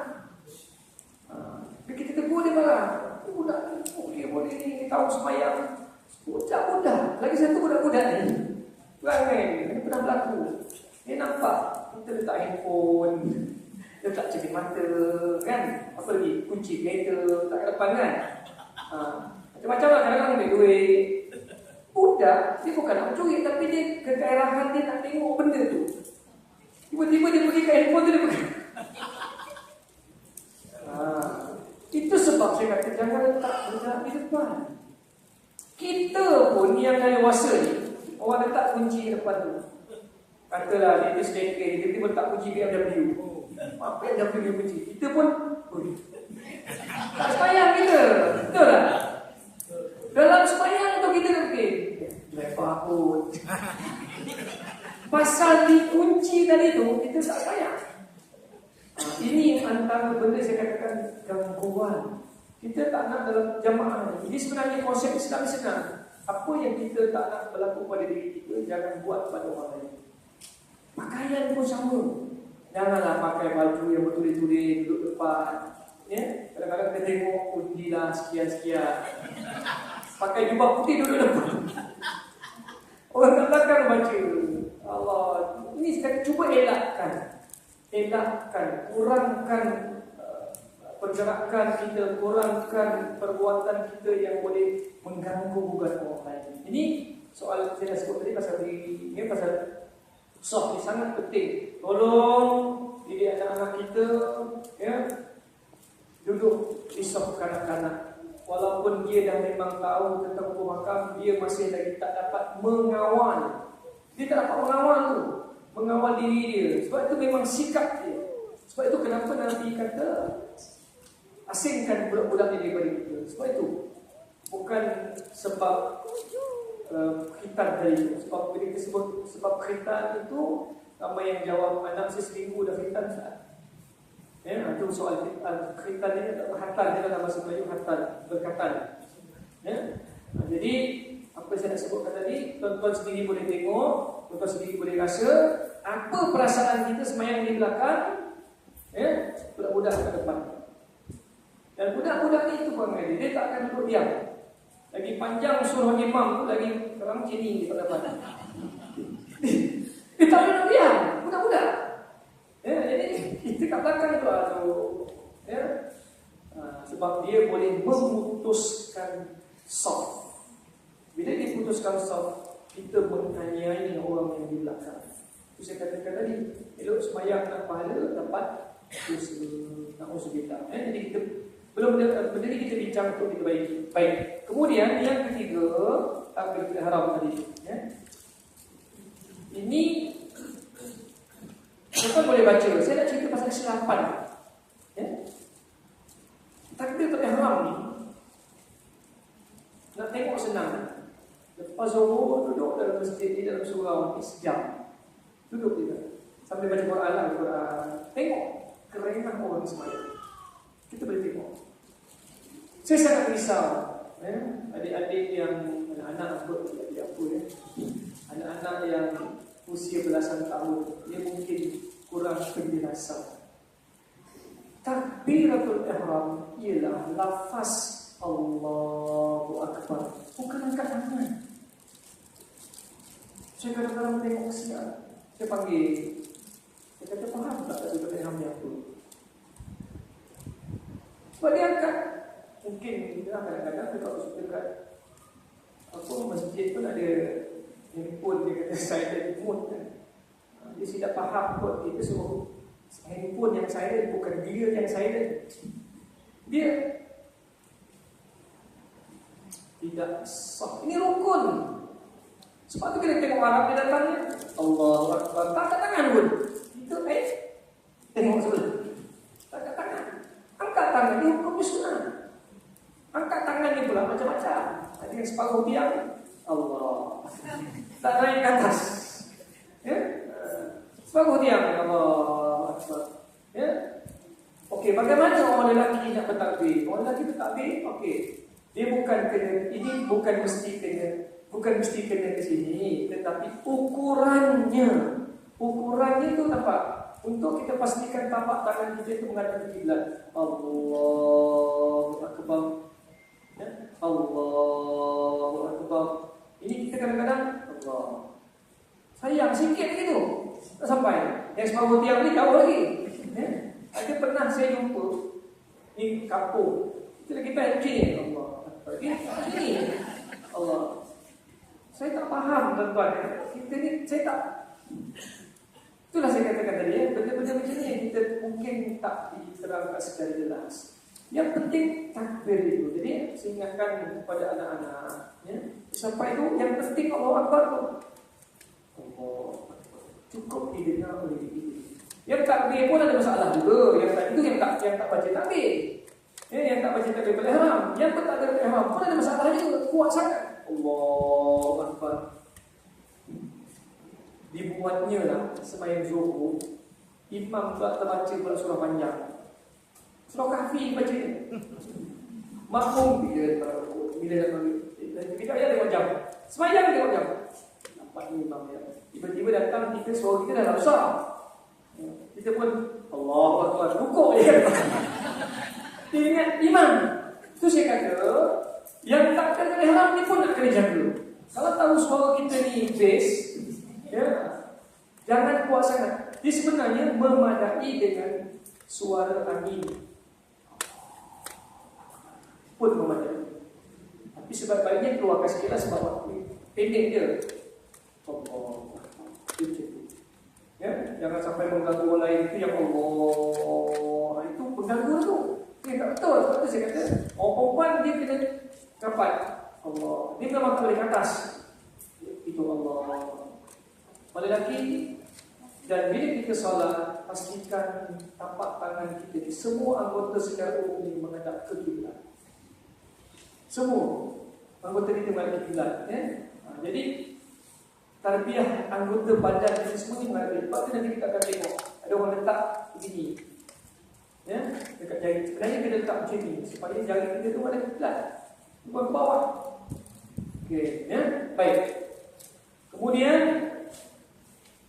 Bila kita tegur dia marah. Budak ni, okey boleh ni tahu sembahyang. Budak-budak, lagi satu budak-budak ni. Perangai ni pernah berlaku. Dia nampak kita letak handphone, letak cermin mata, kan? Apa lagi? Kunci kereta, tak ke depan kan? Macam-macam lah, kadang-kadang ambil duit. Budak, dia bukan nak mencuri, tapi dia kegairahan dia nak tengok benda tu. Tiba-tiba dia pergi ke handphone tu, dia pergi. Itu sebab saya kata, jangan letak benda di depan. Kita pun yang dah dewasa ni, orang letak kunci depan tu. Katalah dia sedekah, dia tiba-tiba letak kunci BMW. Apa yang BMW kunci? Kita pun tak sembahyang kita. Betul tak? Dalam sembahyang tu kita fikir, lepas pun pasal dikunci tadi tu, kita tak sembahyang. Ini antara benda saya katakan gangguan. Kita tak nak dalam jamaah ni. Ini sebenarnya konsep Islam senang. Apa yang kita tak nak berlaku pada diri kita, jangan buat pada orang lain. Pakaian pun sama. Janganlah pakai baju yang bertulis-tulis duduk depan. Kadang-kadang kita tengok ujilah sekian-sekian. Pakai jubah putih duduk depan. Orang kat belakang baca. Allah, ini sekali cuba elakkan, kurangkan pergerakan kita, kurangkan perbuatan kita yang boleh mengganggu bukan orang lain. Ini soal saya dah sebut tadi pasal ini pasal soft ni sangat penting. Tolong didik anak-anak kita duduk di soft kanak-kanak. Walaupun dia dah memang tahu tentang hukum hakam, dia masih lagi tak dapat mengawal. Dia tak dapat mengawal diri dia. Sebab itu memang sikap dia. Sebab itu kenapa Nabi kata asingkan budak-budak ini daripada kita. Sebab itu, bukan sebab khitan tadi itu. Sebab bila kita sebut sebab khitan itu, ramai yang jawab anak saya seminggu dah khitan Ustaz. Ya, itu soal khitan ini khatan dia dalam bahasa Melayu, khatan, berkatan. Ya. Jadi apa saya nak sebutkan tadi, tuan-tuan sendiri boleh tengok, tuan-tuan sendiri boleh rasa apa perasaan kita semayang di belakang, ya, budak-budak kat depan. Dan budak-budak ni itu pun dia tak akan duduk diam. Lagi panjang surah imam tu lagi orang sini di depan. Dia tak boleh duduk diam, budak-budak. Ya, jadi kita kat belakang tu ya. Sebab dia boleh memutuskan saf. Bila dia putuskan saf, kita menganiaya orang yang di belakang. Itu saya katakan tadi, elok semayang nak pahala, dapat dosa, na'udzubillah. Jadi kita belum benda ni kita bincang untuk kita baiki. Baik. Kemudian yang ketiga, takbiratul ihram tadi, ya. Ini tuan boleh baca. Saya nak cerita pasal kesilapan. Ya. Takbiratul ihram ni nak tengok senang. Lepas zuhur duduk dalam masjid di dalam surau ni sejam. Duduk dia sambil baca Quran lah, Quran. Tengok kerenah orang semayang. Kita boleh tengok. Saya sangat risau, ya? Adik-adik yang anak-anak apa ya? Anak-anak yang usia belasan tahun, dia mungkin kurang penjelasan. Takbiratul ihram ialah lafaz Allahu Akbar, bukan angkat tangan. Saya kadang-kadang tengok siap, saya panggil, saya kata faham tak takbiratul ihram ni apa? Sebab dia angkat. Mungkin kita kadang-kadang kalau dekat apa masjid pun ada handphone, dia kata silent mode kan. Dia tidak faham kot kita suruh handphone yang silent, bukan dia yang silent. Dia tidak sah. Ini rukun. Sebab tu kita tengok Arab dia datangnya Allahu Akbar, tak angkat tangan pun. Itu tengok sebelah. Tak angkat tangan. Angkat tangan ni hukumnya sunnah. Angkat tangan ni pula macam-macam. Ada yang separuh diam, Allah. Tak naik ke atas. Ya? Separuh diam, Allah Akbar. Ya? Okey, bagaimana orang lelaki nak bertakbir? Orang lelaki bertakbir, okey. Dia bukan kena, ini bukan mesti kena ke sini, tetapi ukurannya tu nampak. Untuk kita pastikan tapak tangan kita itu menghadap ke kiblat. Allahu Akbar. Ya? Allahu Akbar. Ini kita kadang-kadang Allah. Sayang sikit gitu. Tak sampai. Yang separuh tiang ni jauh lagi. Ya? Ada pernah saya jumpa di kampung. Kita lagi baik macam ni. Allah Akbar. Ini Allah. Saya tak faham tuan-tuan. Kita ni saya tak. Itulah saya katakan tadi ya. Benda-benda macam ni yang kita mungkin tak diterangkan secara jelas. Yang penting takbir itu. Jadi saya ingatkan kepada anak-anak ya. Sampai itu yang penting Allah Akbar tu. Allah cukup didengar oleh diri. Yang takbir pun ada masalah juga. Yang tak itu yang tak baca takbir. Ya, yang tak baca takbir ihram. Yang tak ada ihram pun ada masalah juga. Kuat sangat. Allah Akbar. Dibuatnya lah sembahyang zuhur, imam pula terbaca pula surah panjang. Surah Kahfi baca. Makmum bila dah kita ayat tengok jam. Sembahyang tengok jam. Nampak ni imam dia. Tiba-tiba datang kita, suara kita dah besar. Kita pun Allahu Akbar, rukuk je. Dia ingat imam. Tu saya kata, yang tak kena ihram ni pun nak kena jaga. Kalau tahu suara kita ni bass, ya, jangan kuat sangat. Dia sebenarnya memadai dengan suara angin pun memadai. Tapi sebaik-baiknya keluarkan sikit lah sebab waktu pendek dia. Allah. Ya, jangan sampai mengganggu orang lain. Itu yang Allah. Itu pengganggu tu. Tak betul. Sebab tu saya kata orang perempuan dia kena rapat Allah. Dia memang tak boleh ke atas. Itu Allah. Pada lelaki, dan bila kita solat pastikan tapak tangan kita ni semua anggota secara umum ini menghadap ke kiblat. Semua anggota kita menghadap ke kiblat, ya. Jadi tarbiyah anggota badan kita semua ni menghadap. Sebab tu nanti kita akan tengok ada orang letak begini, ya, dekat jari. Sebenarnya kita letak macam ni supaya jari kita tu ada kiblat, bukan ke bawah. Okey, ya, baik. Kemudian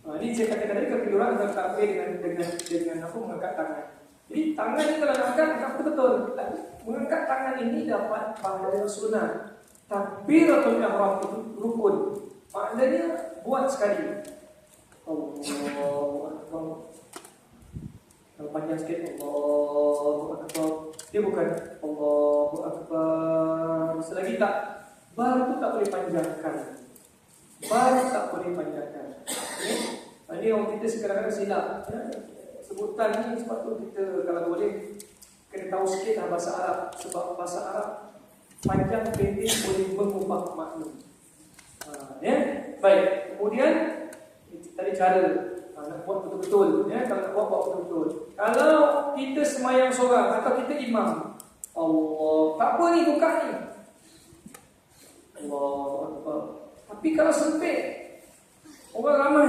ini saya katakan tadi kekeliruan antara takbir dengan apa, mengangkat tangan. Jadi tangan ni kalau nak angkat betul. Mengangkat tangan ini dapat pahala sunat. Takbiratul ihram itu rukun. Maknanya buat sekali. Allahu Akbar. Kalau panjang sikit Allahu Akbar. Dia bukan Allahu Akbar. Selagi tak, bar tu tak boleh panjangkan. Bar tak boleh panjangkan. Ini orang kita kadang-kadang silap, ya. Sebutan ni sebab tu kita kalau boleh kena tahu sikit lah bahasa Arab. Sebab bahasa Arab panjang pendek boleh mengubah makna. Ya, baik. Kemudian tadi cara nak buat betul-betul, ya. Kalau nak buat betul-betul. Kalau kita semayang seorang atau kita imam, Allah, tak apa ni buka ni. Allah. Tapi kalau sempit, orang ramai,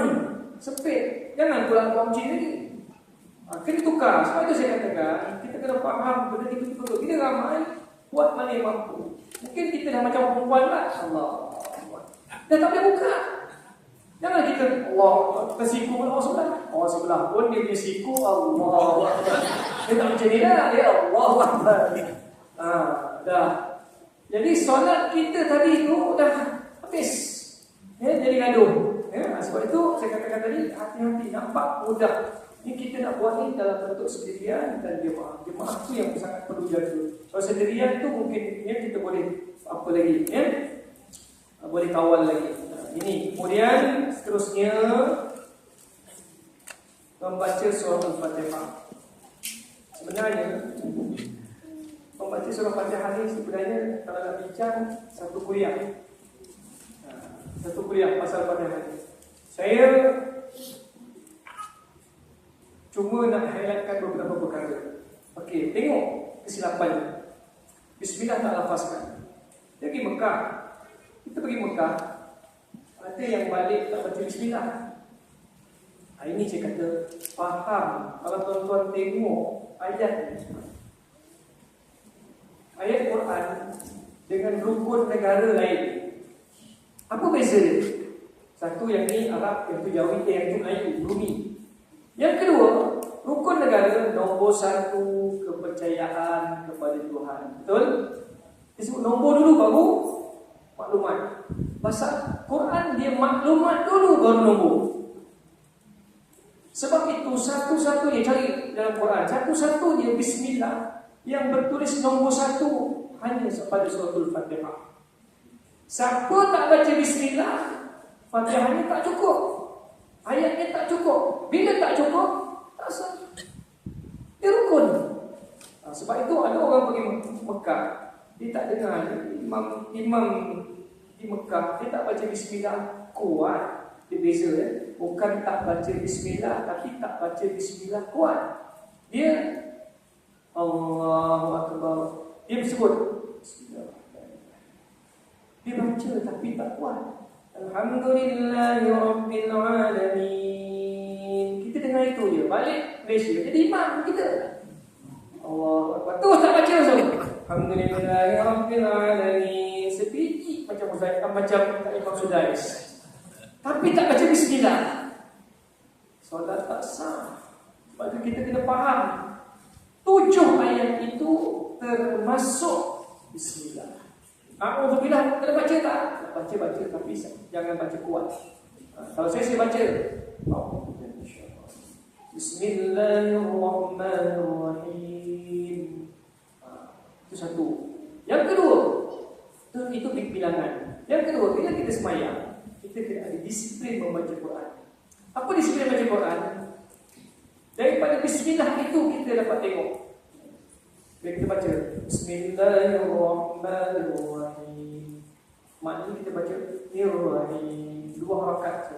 sempit, jangan pula buat macam ni. Kena tukar. Sebab itu saya katakan, kita kena faham benda itu betul. Kita ramai, buat mana yang mampu. Mungkin kita dah macam perempuan lah. Allah. Dah tak boleh buka. Jangan kita, Allah, kita siku pun orang sebelah. Orang sebelah pun dia punya siku, Allah. Dia tak macam ni lah. Dia Allah. Dah. Jadi solat kita tadi tu dah habis. Ya, jadi gaduh. Ya, sebab itu saya katakan tadi, hati-hati, nampak mudah. Ini kita nak buat ni dalam bentuk sendirian dan jemaah. Jemaah tu yang sangat perlu jaga. Kalau sendirian tu mungkin ya, kita boleh apa lagi, ya? Boleh kawal lagi. Ini. Kemudian seterusnya membaca surah Al-Fatihah. Sebenarnya membaca surah Al-Fatihah ni sebenarnya kalau nak bincang satu kuliah. Satu kuliah pasal Al-Fatihah ni. Saya cuma nak highlightkan beberapa perkara. Okey, tengok kesilapannya. Bismillah tak lafazkan. Dia pergi Mekah. Kita pergi Mekah, ada yang balik tak baca bismillah. Ini saya kata faham. Kalau tuan-tuan tengok ayat ni, ayat Quran dengan rukun negara lain, apa beza dia? Satu yang ni Arab, yang tu Jawi, yang tu Melayu, Bumi. Yang kedua, rukun negara nombor satu, kepercayaan kepada Tuhan. Betul? Disebut nombor dulu baru maklumat. Bahasa Quran dia maklumat dulu baru nombor. Sebab itu satu-satunya cari dalam Quran, satu-satunya bismillah yang bertulis nombor satu hanya pada suratul Fatihah. Siapa tak baca bismillah, Fatihahnya tak cukup, ayatnya tak cukup. Bila tak cukup, tak sah. Dia rukun. Sebab itu ada orang pergi Mekah, dia tak dengar imam di Mekah, dia tak baca bismillah kuat. Dia beza, ya? Bukan tak baca bismillah, tapi tak baca bismillah kuat. Dia Allahu Akbar, dia sebut bismillah, dia baca tapi tak kuat. Alhamdulillahi Rabbil Alamin. Kita dengar itu je. Balik Malaysia jadi imam kita. Allahu Akbar. Terus tak baca langsung. Alhamdulillahi Rabbil Alamin. Sebiji macam macam Imam Sudais. Tapi tak baca bismillah, solat tak sah. Sebab itu kita kena faham 7 ayat itu termasuk bismillah. A'udzubillah kena baca tak? Baca tapi jangan baca kuat. Kalau saya baca Bismillahirrahmanirrahim. Itu satu. Yang kedua, itu bilangan. Yang kedua, bila kita sembahyang, kita kena ada disiplin membaca Quran. Apa disiplin membaca Quran? Daripada bismillah itu kita dapat tengok. Bila kita baca Bismillahirrahmanirrahim, maknanya kita baca Irrahim 2 rakaat.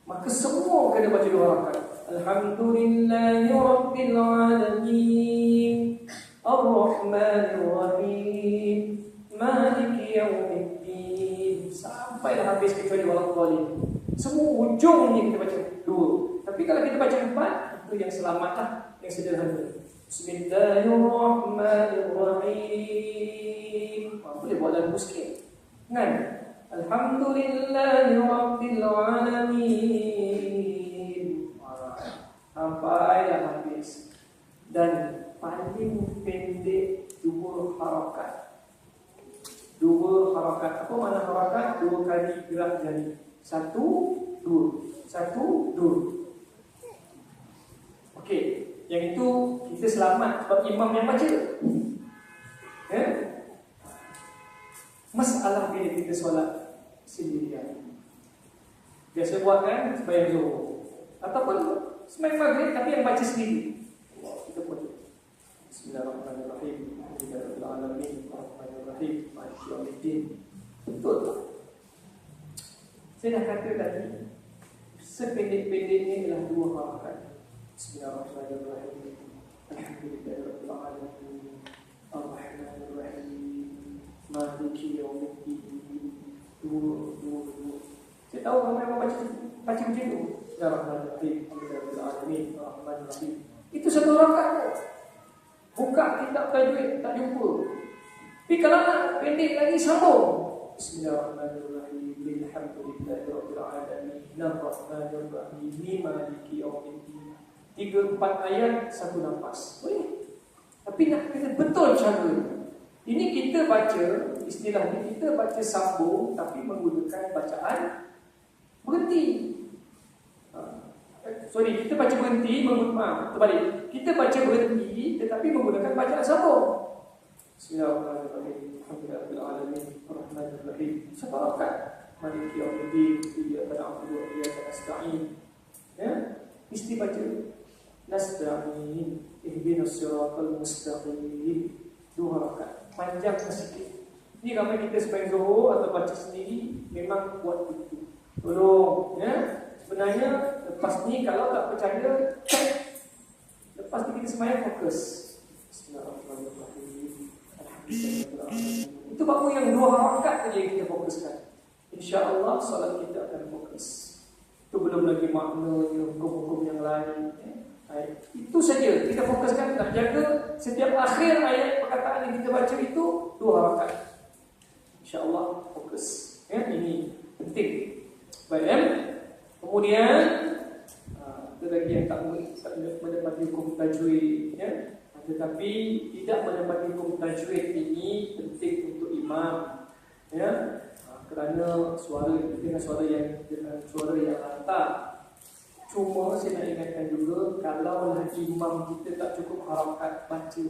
Maka semua kena baca 2 rakaat. Alhamdulillahi Rabbil Alamin, Ar-Rahmanir Rahim, Maliki Yawmiddin. Sampailah habis kecuali waladhdallin. Semua ujungnya kita baca 2. Tapi kalau kita baca 4, itu yang selamatlah, yang sederhana. Bismillahirrahmanirrahim. Boleh buat lagu sikit kan? Alhamdulillahi Rabbil Alamin. Sampailah habis. Dan paling pendek 2 harakat. 2 harakat. Apa makna harakat? 2 kali gerak jari. 1, 2. 1, 2. Okey. Yang itu kita selamat sebab imam yang baca. Ya? Masalah bila kita solat sendirian. Biasa buat kan sembahyang Zuhur. Ataupun sembahyang Maghrib tapi yang baca sendiri. Kita buat. Bismillahirrahmanirrahim. Alhamdulillahirabbil alamin. Arrahmanirrahim. Maliki yaumiddin. Betul tak? Saya dah kata tadi, sependek-pendeknya ialah 2 harakat. Bismillahirrahmanirrahim. Alhamdulillahirabbil alamin. Arrahmanirrahim. Maliki yaumiddin. 2. Saya tahu ramai orang baca macam itu. Bismillahirrahmanirrahim. Alhamdulillahirabbil alamin. Arrahmanirrahim. Itu 1 rakaat. Buka kitab tajwid tak jumpa. Tapi kalau nak pendek lagi sambung. Bismillahirrahmanirrahim. Alhamdulillahirabbil alamin. Arrahmanirrahim. Maliki yaumiddin. 3-4 ayat 1 nafas. Boleh. Tapi nak kena betul cara. Ini kita baca, istilah ini kita baca sambung tapi menggunakan bacaan berhenti. Kita baca berhenti, terbalik. Kita baca berhenti tetapi menggunakan bacaan sambung. Bismillahirrahmanirrahim. Alhamdulillahirabbil alamin. Arrahmanirrahim. Subhanallahi maliki yaumiddin. Iyyaka na'budu wa iyyaka nasta'in. Ya, mesti baca nasta'in ihdinas siratal mustaqim. 2 rakaat. Panjang sikit. Ini ramai kita sembahyang Zuhur atau baca sendiri memang buat begitu. Tolong ya. Sebenarnya lepas ni kalau tak percaya cek. Lepas ni kita sembahyang fokus. Bismillahirrahmanirrahim. Alhamdulillah. Itu baru yang 2 rakaat saja yang kita fokuskan. InsyaAllah solat kita akan fokus. Itu belum lagi maknanya, hukum-hukum yang lain. Itu saja kita fokuskan. Nak jaga setiap akhir ayat perkataan yang kita baca itu 2 rakaat. InsyaAllah fokus. Ya, ini penting. Baik. Kemudian ada lagi yang tak menepati hukum tajwid, ya. Tetapi tidak menepati hukum tajwid ini penting untuk imam, ya. Kerana suara dengan suara yang lantar. Cuma saya nak ingatkan juga, kalau imam kita tak cukup harakat baca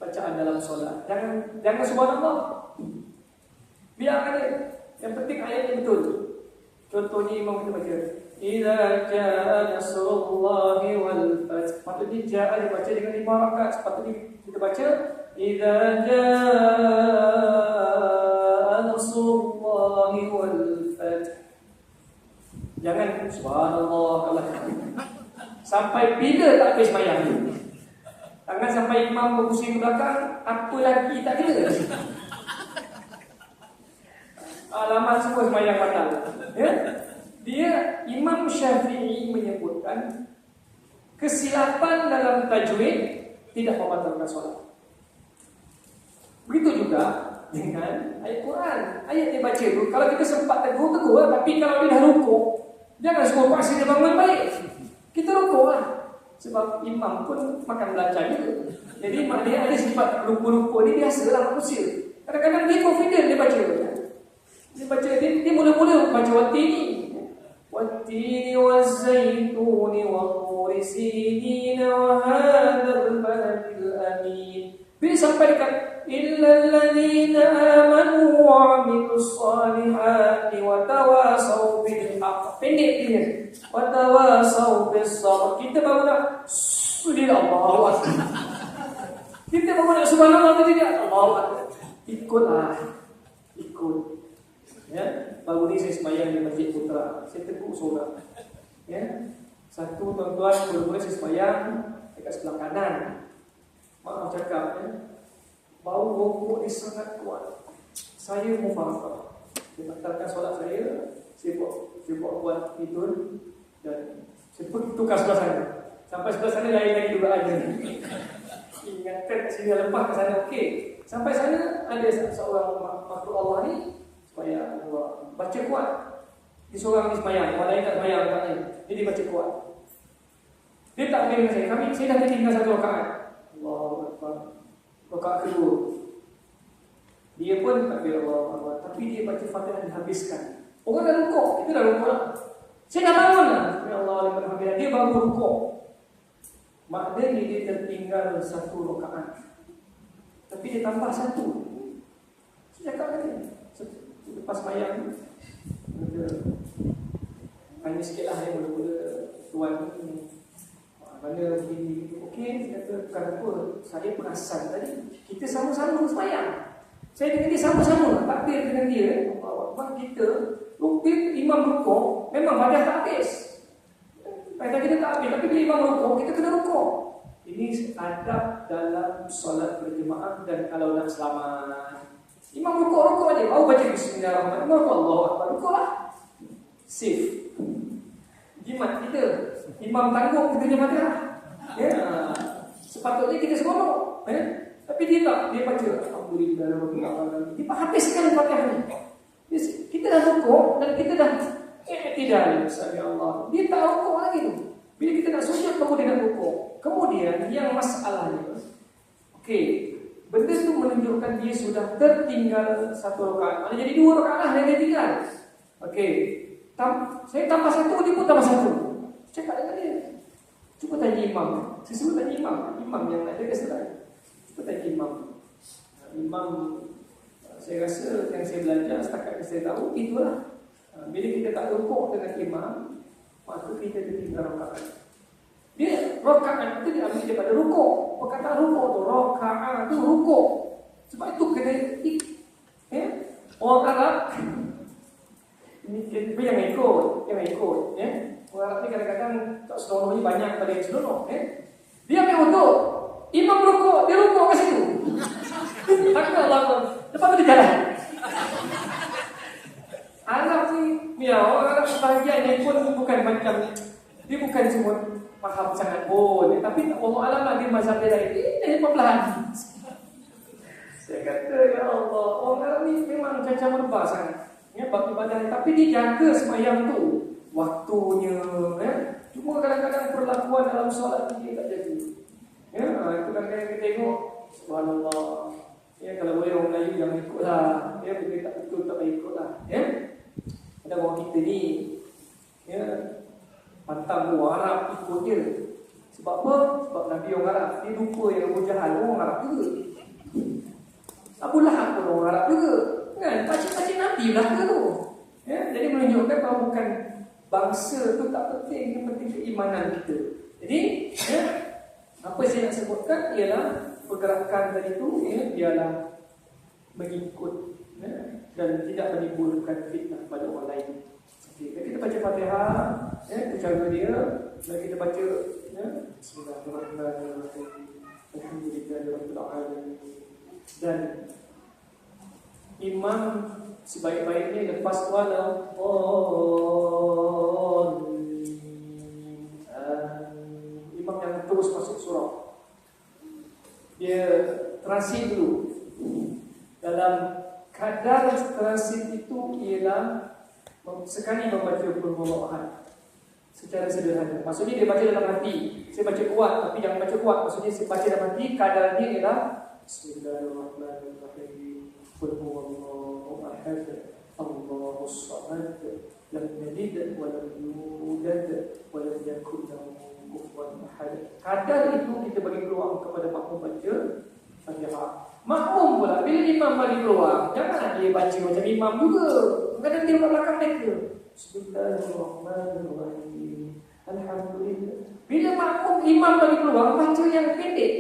bacaan dalam solat, jangan subhanallah. Biarkan dia. Yang penting ayatnya betul. Contohnya imam kita baca idza jaa nasrullahi wal fath. Patutnya jaa dibaca dengan 5 rakaat. Sepatutnya kita baca idza jaa nasrullahi wal fath. Jangan subhanallah kalau sampai bila tak habis sembahyang. Jangan sampai imam berpusing ke belakang, apa lagi tak kira. Alamat semua sembahyang batal. Ya? Dia Imam Syafi'i menyebutkan kesilapan dalam tajwid tidak membatalkan solat. Begitu juga dengan ayat Quran. Ayat dia baca tu, kalau kita sempat tegur lah. Tapi kalau dia dah rukuk, jangan semua paksa dia bangun balik. Kita rukuk lah. Sebab imam pun makan belajar juga. Jadi maknanya ada sifat rukuk-rukuk ni biasalah manusia. Kadang-kadang dia confident dia baca. Dia baca, dia mula-mula baca wattini. Wattini waz-zaituni wa-turi sinin wa hadzal baladil amin. Bila sampai dekat illal ladzina amanu wa 'amilus solihati wa tawasaw bil haqq. Pendek dia. Wa tawasaw bis sabr. Kita baru nak subhanallah. Kita baru nak subhanallah tadi dia Allah. Ikutlah. Ikut. Ya, baru ni saya sembahyang di Masjid Putra. Saya tegur seorang. Ya, satu tuan-tuan boleh sembahyang dekat sebelah kanan. Maaf cakap, ya, bau rokok ni sangat kuat. Saya mufarakah. Dia batalkan solat saya buat tidur dan saya pergi tukar sebelah sana. Sampai sebelah sana lain lagi juga ada. Ingatkan kat sini lepas ke sana, okey. Sampai sana ada seorang makhluk Allah ni supaya Allah baca kuat. Dia seorang ni sembahyang, orang lain tak sembahyang kat lain. Dia baca kuat. Dia tak boleh dengan saya dah tinggal satu rakaat. Allahu Akbar. Rakaat kedua. Dia pun takbir Allahu Akbar, tapi dia baca Fatihah dihabiskan. Orang dah rukuk, kita dah rukuk lah. Saya dah bangun lah. Ya Allah, alhamdulillah. Dia baru rukuk. Maknanya dia tertinggal satu rakaat. Tapi dia tambah satu. Saya cakap tadi, lepas sembahyang dia tanya sikit lah yang mula-mula tuan ni mana begini. Okey, dia kata bukan apa, saya perasan tadi kita sama-sama sembahyang. Saya dengan dia sama-sama takbir dengan dia. Bahawa kita rukuk imam rukuk memang Fatihah tak habis. Fatihah kita tak habis, tapi bila imam rukuk kita kena rukuk. Ini adab dalam solat berjemaah. Dan kalau nak selamat, imam rukuk aja, baru baca bismillahirrahmanirrahim, Allahu Akbar, rukuk lah. Safe. Jimat kita, imam tanggung kita punya Fatihah. Ya, sepatutnya kita seronok. Tapi dia tak, dia baca alhamdulillah. Dia habiskan Fatihah ni. Kita dah rukuk dan kita dah tidak, ya Allah. Dia tak rukuk lagi tu. Bila kita nak sujud baru dia nak rukuk. Kemudian yang masalahnya, okey, benda tu menunjukkan dia sudah tertinggal satu rakaat. Mana jadi dua rakaat lah yang dia tinggal. Okey. Saya tambah satu, dia pun tambah satu. Cakap dengan dia. Cuba tanya imam. Saya suruh tanya imam. Imam yang nak jaga solat. Cuba tanya imam. Imam, saya rasa yang saya belajar setakat yang saya tahu, itulah. Bila kita tak rukuk dengan imam, maka kita tertinggal rakaat. Dia rakaat itu diambil daripada rukuk. Perkataan rukuk tu, rakaat tu rukuk. Sebab itu kena orang Arab ini jangan ikut, ya. Orang Arab ni kadang-kadang tak senonoh ni banyak pada yang senonoh, ya. Dia ambil wuduk, imam rukuk, dia rukuk kat situ. Takkan Allah. Lepas tu dia jalan. Arab ni, ya, orang Arab sebahagian ni pun bukan macam, dia bukan semua faham sangat pun, tapi Allah Alam lah dia mazhab dia lain. Ini perlahan. Saya kata, ya Allah, orang Arab ni memang cacat merbah sangat. Ya, bab ibadah, tapi dia jaga sembahyang tu, waktunya, ya. Cuma kadang-kadang perlakuan dalam solat dia tak jaga. Ya, itu kadang-kadang kita tengok, subhanallah. Ya, kalau boleh orang Melayu jangan ikutlah. Ya, bila tak betul tak payah ikutlah. Ya. Ada orang kita ni, ya, pantang orang Arab ikut dia. Sebab apa? Sebab Nabi orang Arab, dia lupa yang Abu Jahal orang Arab juga. Abu Lahab pun orang Arab juga. Kan, baca-baca Nabi lah ke tu. Ya, jadi menunjukkan bahawa bukan bangsa tu tak penting, yang penting keimanan kita. Jadi, ya, apa saya nak sebutkan ialah pergerakan tadi tu, ya, ialah mengikut, ya, dan tidak menimbulkan fitnah pada orang lain. Okay, kita baca Fatihah, ya, kita jaga dia, dan kita baca, ya, Bismillahirrahmanirrahim, Alhamdulillahirabbil alamin. Dan imam sebaik-baiknya lepas walau imam yang terus masuk surah, dia transit dulu. Dalam kadar transit itu ialah sekali membaca Qul secara sederhana. Maksudnya dia baca dalam hati. Saya baca kuat, tapi jangan baca kuat. Maksudnya saya baca dalam hati, kadarnya ialah Bismillahirrahmanirrahim. Qul huwallahu ahad, Allahus samad, lam yalid wa lam yulad wa lam yakul lahu kufuwan ahad. Kadar itu kita bagi peluang kepada makmum baca Fatihah. Makmum pula bila imam bagi peluang, jangan dia baca macam imam juga. Kadang dia kat belakang mereka. Bismillahirrahmanirrahim. Alhamdulillah. Bila makmum imam bagi peluang, baca yang pendek.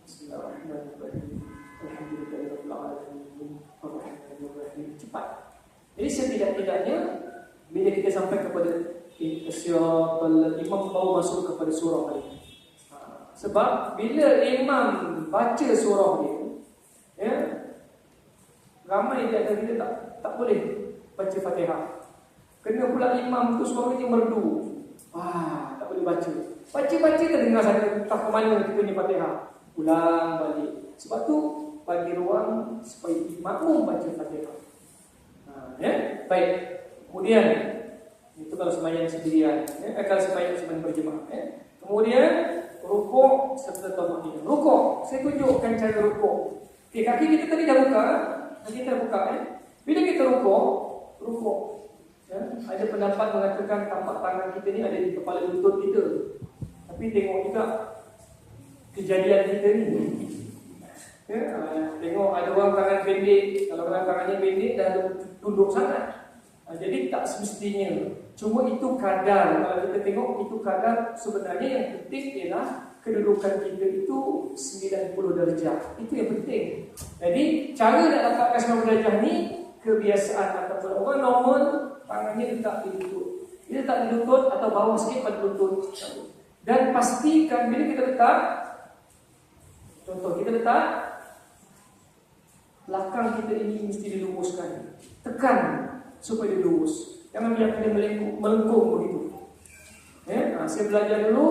Bismillahirrahmanirrahim. Alhamdulillahirabbil alamin. Arrahmanirrahim. Cepat. Jadi setidak-tidaknya bila kita sampai kepada Imam baru masuk kepada surah tadi. Sebab bila imam baca surah dia, ya, ramai di antara kita tak boleh baca Fatihah. Kena pula imam tu suara dia merdu. Tak boleh baca. Baca-baca terdengar sana tak ke mana kita ni Fatihah. Ulang balik. Sebab tu bagi ruang supaya makmum baca Fatihah. Ya, baik. Kemudian itu kalau sembahyang sendirian, kalau sembahyang berjemaah. Kemudian rukuk serta tamakninah. Rukuk, saya tunjukkan cara rukuk. Okey, kaki kita tadi dah buka, Bila kita rukuk, ada pendapat mengatakan tapak tangan kita ni ada di kepala lutut kita. Tapi tengok juga kejadian kita ni. Tengok ada orang tangan pendek, kalau orang tangannya pendek dah tunduk sangat. Jadi tak semestinya. Cuma itu kadar. Kalau kita tengok itu kadar, sebenarnya yang penting ialah kedudukan kita itu 90 darjah. Itu yang penting. Jadi cara nak dapatkan 90 darjah ni kebiasaan ataupun orang normal tangannya letak di lutut. Dia letak di lutut atau bawah sikit pada lutut. Dan pastikan bila kita letak, contoh kita letak, belakang kita ini mesti diluruskan. Tekan supaya dia lurus. Jangan biarkan dia melengkung begitu. Saya belajar dulu,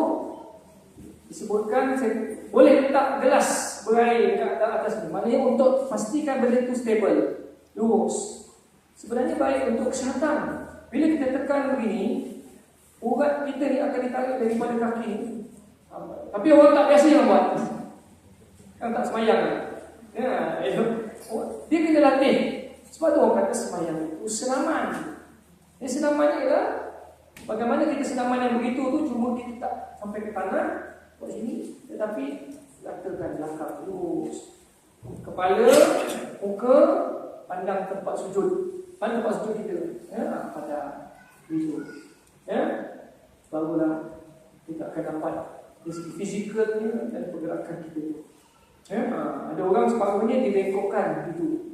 disebutkan saya boleh letak gelas berair ke atas ni. Maknanya untuk pastikan benda itu stable, lurus. Sebenarnya baik untuk kesihatan. Bila kita tekan begini, urat kita ni akan ditarik daripada kaki ni. Tapi orang tak biasa yang buat. Kan tak semayang. Dia kena latih. Sebab tu orang kata semayang itu senaman. Senaman ialah bagaimana kita senaman yang begitu tu, cuma kita tak sampai ke tanah buat sini, tetapi letakkan belakang lurus. Kepala, muka pandang tempat sujud. Mana tempat sujud kita? Pada itu. Barulah kita akan dapat dari segi fizikalnya dan pergerakan kita tu. Ada orang separuhnya dibengkokkan gitu.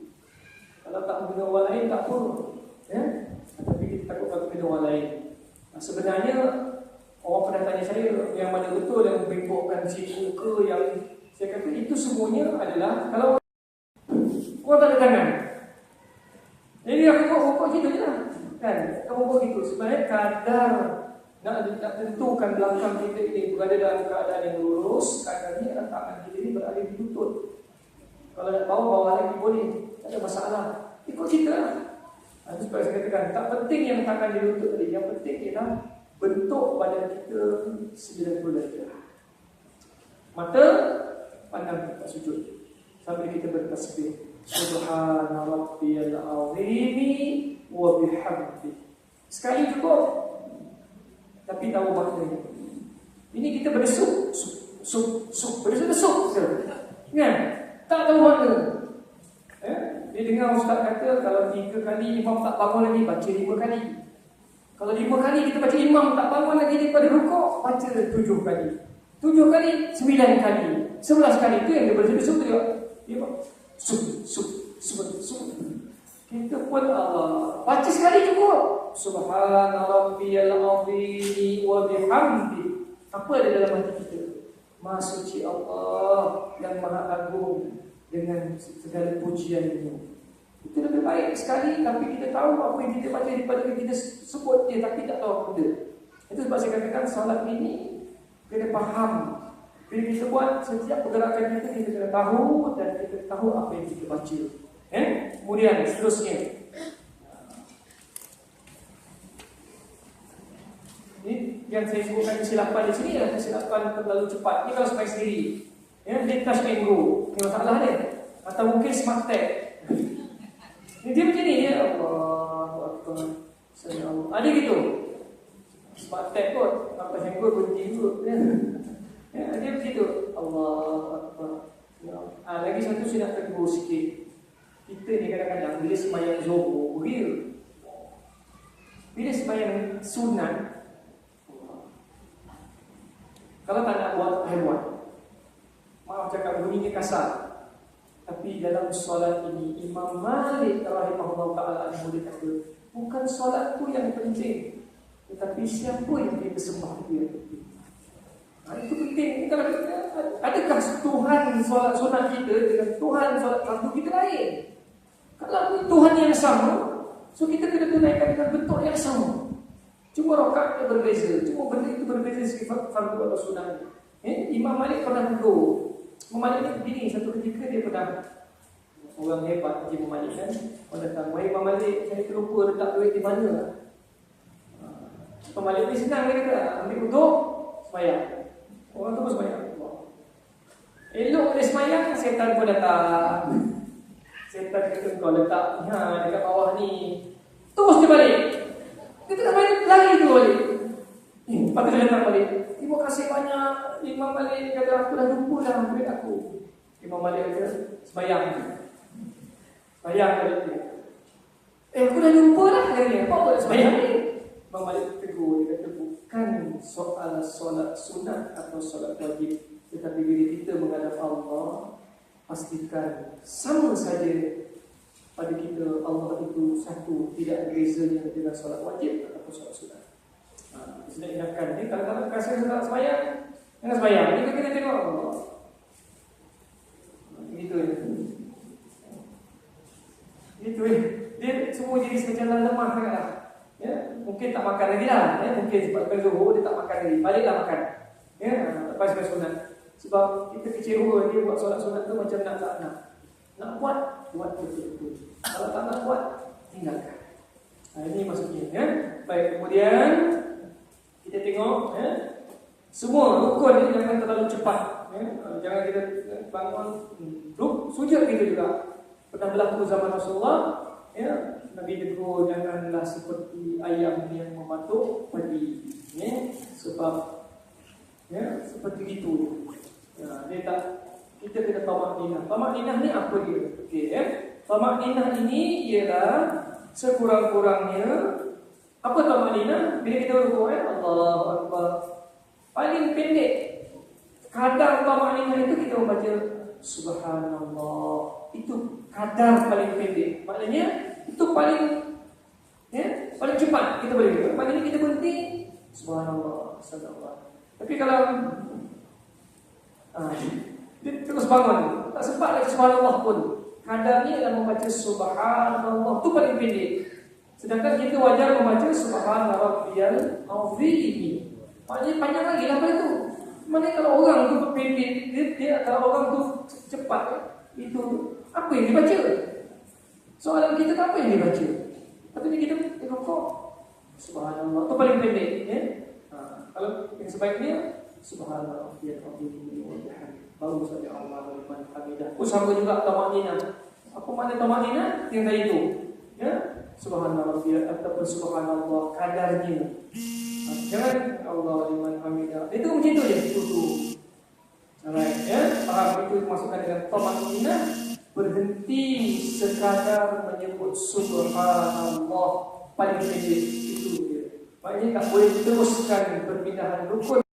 Kalau tak mengenai orang lain tak apa. Tapi kita takut mengenai orang lain. Sebenarnya orang pernah tanya saya yang mana betul yang bengkokkan siku ke yang, saya kata itu semuanya adalah kalau orang tak ada tangan. Jadi aku buat gitu je lah. Kan? Kamu buat gitu. Sebenarnya kadar nak tentukan belakang kita ini berada dalam keadaan yang lurus, kadarnya adalah tangan kita ini berada di lutut. Kalau nak bawa lagi boleh, tak ada masalah. Ikut kita lah. Itu sebab saya katakan, tak penting yang tangan di lutut tadi. Yang penting ialah bentuk badan kita 90 darjah. Mata pandang tempat sujud sambil kita bertasbih. Subhana rabbiyal azimi wa bihamdi. Sekali cukup. Tapi tahu maknanya. Ini kita berdesuk, berdesuk. Kan? Tak tahu makna. Dia dengar ustaz kata kalau 3 kali imam tak bangun lagi, baca 5 kali. Kalau 5 kali kita baca imam tak bangun lagi daripada rukuk, baca 7 kali. 7 kali, 9 kali, 11 kali. Itu yang dia berdesuk tu juga. Dia kita pun Allah baca sekali cukup. Subhana rabbiyal azim wa bihamdi. Apa ada dalam hati kita? Maha suci Allah yang maha agung dengan segala pujian-Nya. Itu lebih baik sekali, tapi kita tahu apa yang kita baca daripada kita sebut dia tapi tak tahu apa benda. Itu sebab saya katakan solat ini kena faham. Bila kita buat setiap pergerakan kita kena tahu dan kita tahu apa yang kita baca. Kemudian seterusnya, ini yang saya sebutkan kesilapan di sini adalah kesilapan terlalu cepat. Ini kalau sampai sendiri, dia touch and go, ini masalah dia. Atau mungkin smart tag. Dia macam ni, Allahu Akbar, Assalamualaikum. Ada gitu. Smart tag kot, apa yang go kunci dulu. Dia begitu. Allahu Akbar. Lagi satu saya nak tegur sikit. Kita ni kadang-kadang bila sembahyang zuhur real. Bila sembahyang sunat, kalau tak nak buat haiwan, maaf cakap bunyinya kasar, tapi dalam solat ini Imam Malik rahimahullah ta'ala dia kata bukan solat tu yang penting, Tetapi siapa yang kita sembah dia? Itu penting. Kalau adakah Tuhan solat sunat kita dengan Tuhan solat fardu kita lain? Kalau Tuhan yang sama, so kita kena tunaikan dengan bentuk yang sama. Cuma rakaatnya berbeza, cuma benda itu berbeza sifat fardu atau sunat. Imam Malik pernah tegur. Imam Malik ni begini, satu ketika dia pernah, orang hebat Imam Malik kan, orang datang, wahai Imam Malik, saya terlupa letak duit di mana? Imam Malik ni senang dia kata, ambil uduk, sembahyang. Orang tu pun sembahyang. Elok dia sembahyang, setan pun datang. Setan kata, kau letak dekat bawah ni, terus dia balik. Dia tak balik, lari tu balik. Lepas tu dia datang balik. Terima kasih banyak. Imam Malik kata, aku dah lupa dah duit aku. Imam Malik kata, sembahyang. Sembahyang balik dia. Aku dah lupa dah hari ni. Apa buat sembahyang ni? Imam Malik tegur, dia kata, bukan soal solat sunat atau solat wajib. Tetapi bila kita menghadap Allah, pastikan sama saja pada kita Allah itu satu, tidak ada bezanya dengan solat wajib atau solat sunat. Sudah ingatkan ni, kalau kasih solat sembahyang, jangan sembahyang. Ini kita tengok Allah. Begitu ya. Gitu ya. Dia semua jadi sejalan lemah sangatlah. Ya, mungkin tak makan lagi lah. Ya, mungkin sebab Zuhur dia tak makan lagi. Baliklah makan. Ya, lepas sunat. Sebab kita kecewa dia buat solat sunat tu macam nak tak nak. Nak buat betul-betul. Kalau tak nak buat, tinggalkan. Ini maksudnya. Ya. Baik, kemudian kita tengok. Ya. Semua rukun ini jangan terlalu cepat. Ya. Jangan kita bangun sujud kita juga. Pernah berlaku zaman Rasulullah. Ya. Nabi tegur janganlah seperti ayam yang mematuk padi. Ya. Sebab seperti itu. Ya, dia tak. Kita kena tamakninah. Tamakninah ni apa dia? Okey, ya. Tamakninah ini ialah sekurang-kurangnya apa tamakninah? Bila kita rukuk, Allahu Akbar. Paling pendek kadar tamakninah itu kita membaca subhanallah. Itu kadar paling pendek. Maknanya itu paling paling cepat kita boleh. Maknanya kita berhenti subhanallah, subhanallah. Tapi kalau dia terus bangun, tak sempat lagi subhanallah pun. Kadarnya adalah membaca subhanallah, itu paling pendek. Sedangkan kita wajar membaca subhana rabbiyal azim. Maknanya panjang lagi lah pada itu. Maknanya kalau orang tu pendek, kalau orang tu cepat, itu apa yang dibaca? Soalan kita tak apa yang dibaca. Tapi kita rukuk subhanallah, itu paling pendek. Ya? Kalau yang sebaiknya subhanallah ya rabbil wa bihamdihi baru saja Allah liman hamidah. Sama juga tamakninah. Apa makna tamakninah? Yang tadi itu. Ya, subhanallah ataupun subhanallah kadarnya. Jangan Allah liman hamidah. Itu macam itu je itu. Alright, ya. Faham itu dimasukkan dengan tamakninah, berhenti sekadar menyebut subhanallah paling pendek itu dia. Maknanya tak boleh teruskan perpindahan rukun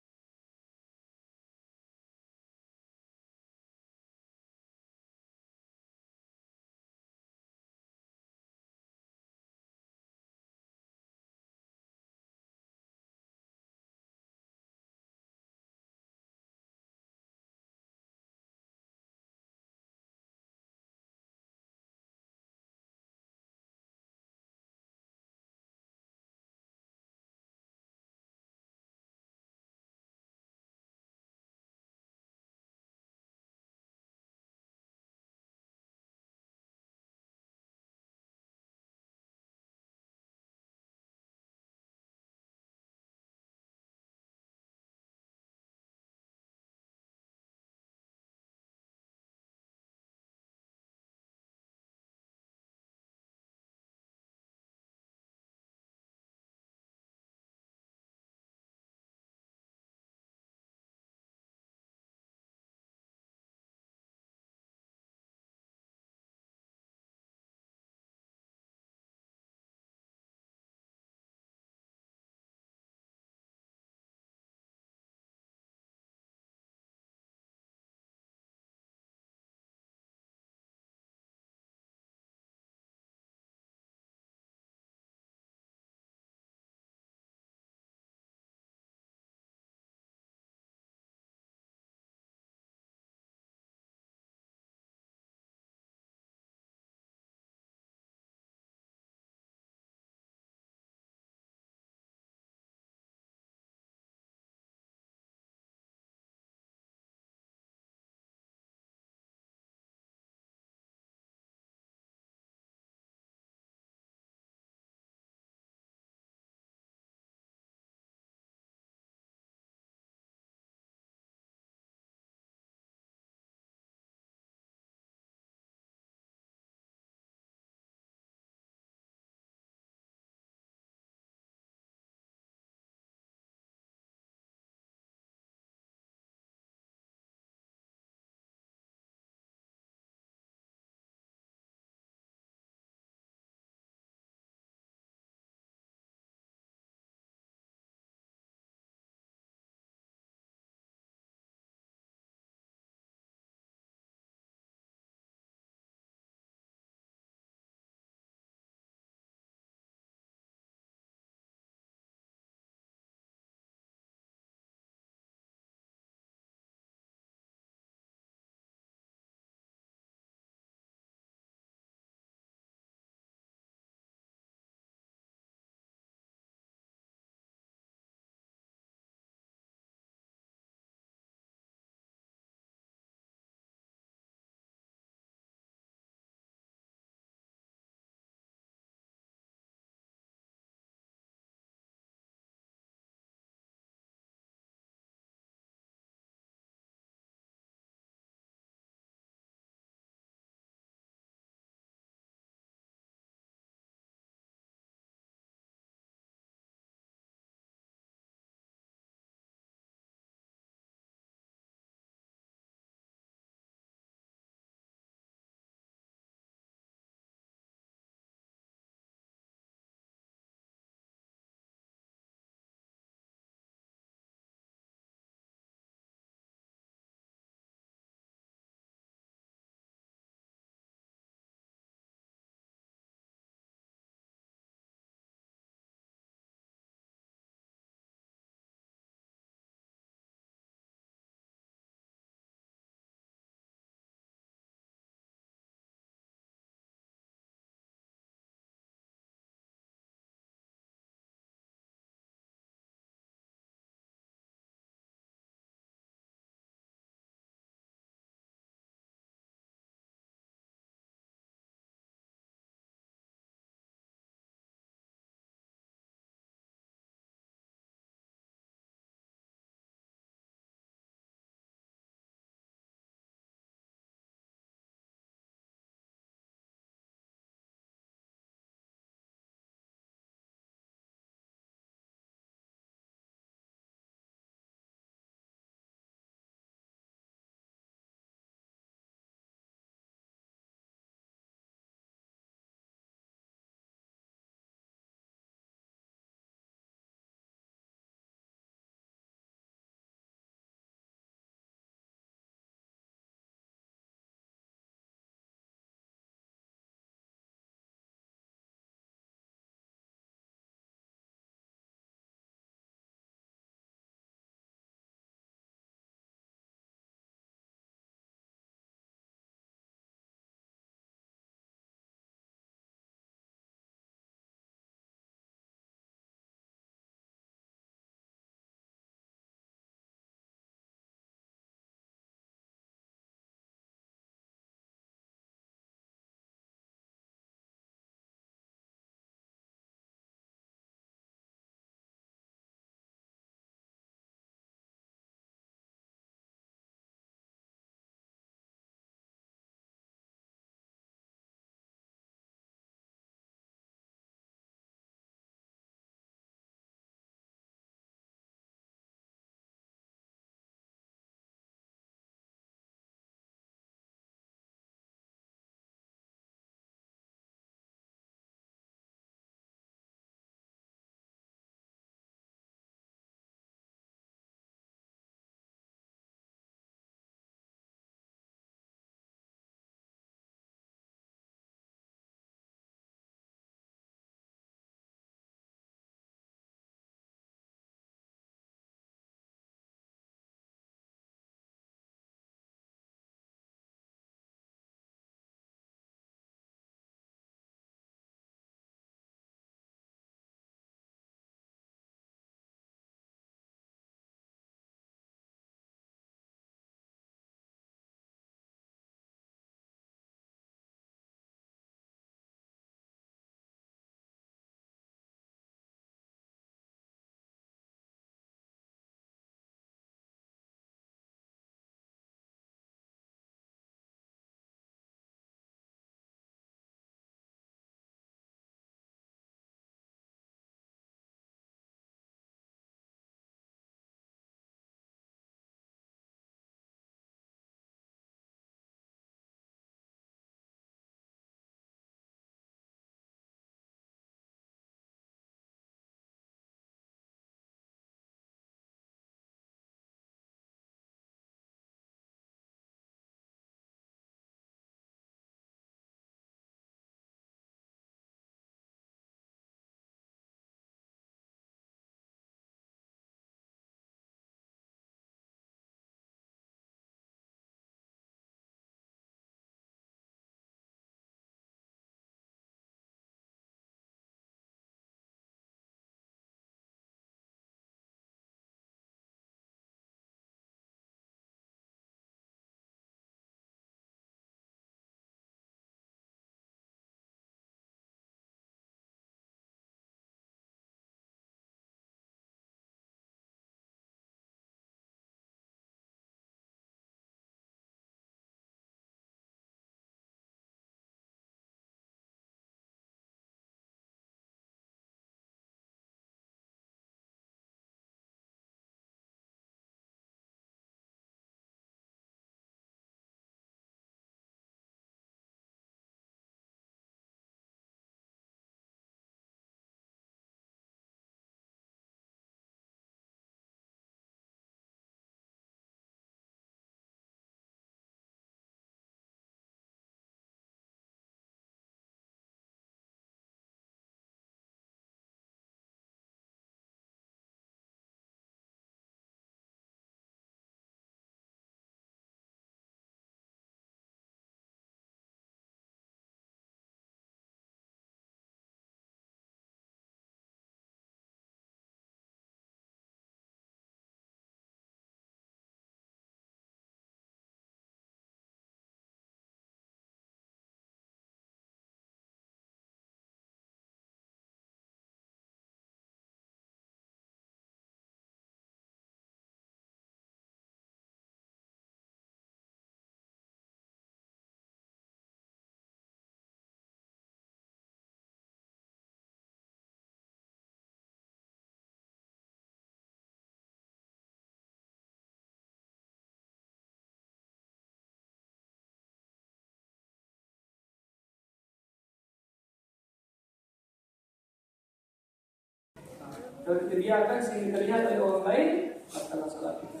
Kalau kita biarkan sehingga terlihat oleh orang lain, batallah solat kita.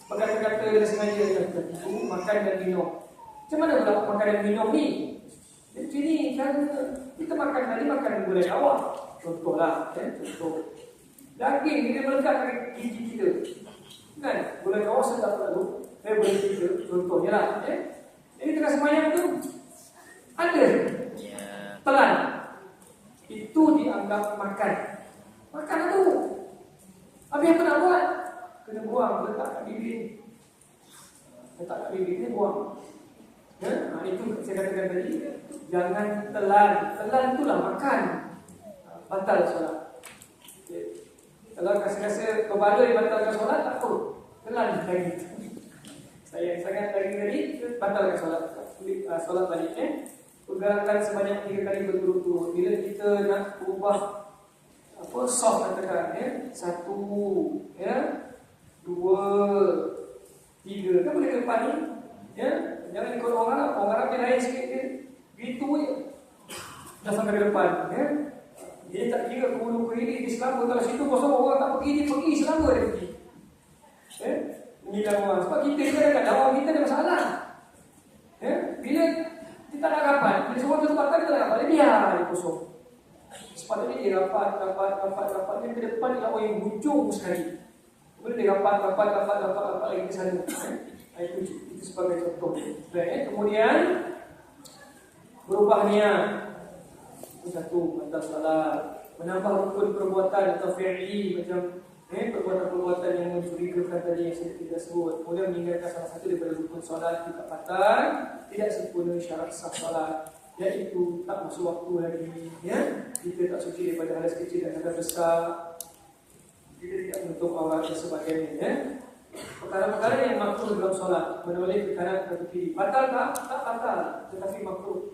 Kata-kata yang sengaja itu makan dan minum. Macam mana pula makan dan minum ni? Di sini kan kita makan tadi makan gulai kawah. Contohlah, contoh. Daging kita melekat kat gigi kita. Kan? Gulai kawah sedap lalu. Boleh kita contohnya lah. Jadi tengah semayang tu ada telan. Itu dianggap makan. Makan tu. Habis apa nak buat? Kena buang, letak kat bibir. Letak kat bibir ni buang. Itu saya katakan tadi. Jangan telan. Telan itulah makan. Batal solat. Kalau rasa-rasa berbaloi batalkan solat, tak apa. Telan lagi. Saya sangat tadi batalkan solat. Solat balik. Pergerakan sebanyak 3 kali berturut-turut. Bila kita nak ubah soft katakan, 1, 2, 3, kan boleh ke depan ni, jangan ikut orang Arab. Orang Arab dia lain sikit dia, begitu je dah sampai ke depan. Dia tak kira ke hulu ke hilir, dia selama. Kalau situ kosong orang tak pergi, dia pergi selama dia pergi. Menyilang orang. Sebab kita kadang-kadang orang kita ada masalah. Bila kita tak nak rapat, bila semua tu tempatan kita nak rapat, dia biar dia kosong. Sepatutnya dia rapat. Yang ke depan ialah orang yang hujung sekali. Kemudian dia rapat lagi ke sana. Itu sebagai contoh. Kemudian berubah niat. Satu, batal salat. Menambah rukun perbuatan atau fi'li macam perbuatan-perbuatan yang mencurigakan tadi yang saya tidak sebut. Kemudian meninggalkan salah satu daripada rukun solat juga batal. Tidak sempurna syarat sah solat, iaitu tak masuk waktu lagi, kita tak suci daripada hadas kecil dan hadas besar, kita tidak menutup aurat dan sebagainya. Perkara-perkara yang makruh dalam solat, menoleh ke kanan atau ke kiri, batal tak? Tak batal, tetapi makruh.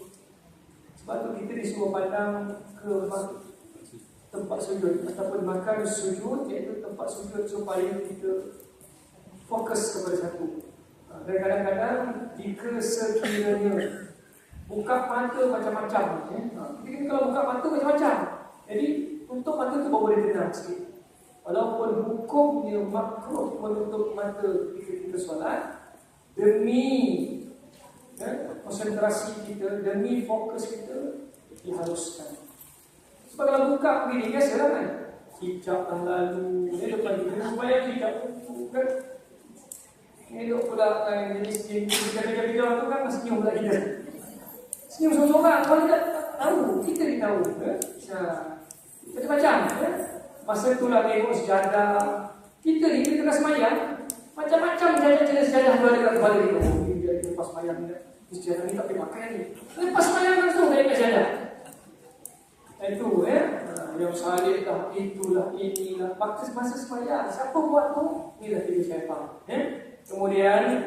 Sebab tu kita disuruh pandang ke tempat sujud ataupun makan sujud, iaitu tempat sujud supaya kita fokus kepada satu. Dan kadang-kadang jika sekiranya buka mata macam-macam, kita kalau buka mata macam-macam, jadi tutup mata tu baru boleh tenang sikit. Walaupun hukumnya makruh menutup mata ketika kita solat, demi konsentrasi kita, demi fokus kita, diharuskan. Sebab kalau buka begini, biasalah kan, hijab yang lalu, depan kita, supaya hijab kan. Elok pula jenis jaga-jaga orang tu kan senyum pula kita. Senyum seorang-seorang, kalau kita tahu, kita ni tahu. Macam-macam. Masa itulah tengok sejadah. Kita ni, kita tengah semayang, macam-macam jenis sejadah tu ada kat kepala kita. Dia lepas semayang ni, sejadah ni tak boleh pakai ni. Lepas semayang langsung dari kat sejadah. Itu yang salib lah, itulah, inilah. Masa semayang, siapa buat tu? Inilah tiga syaitan. Kemudian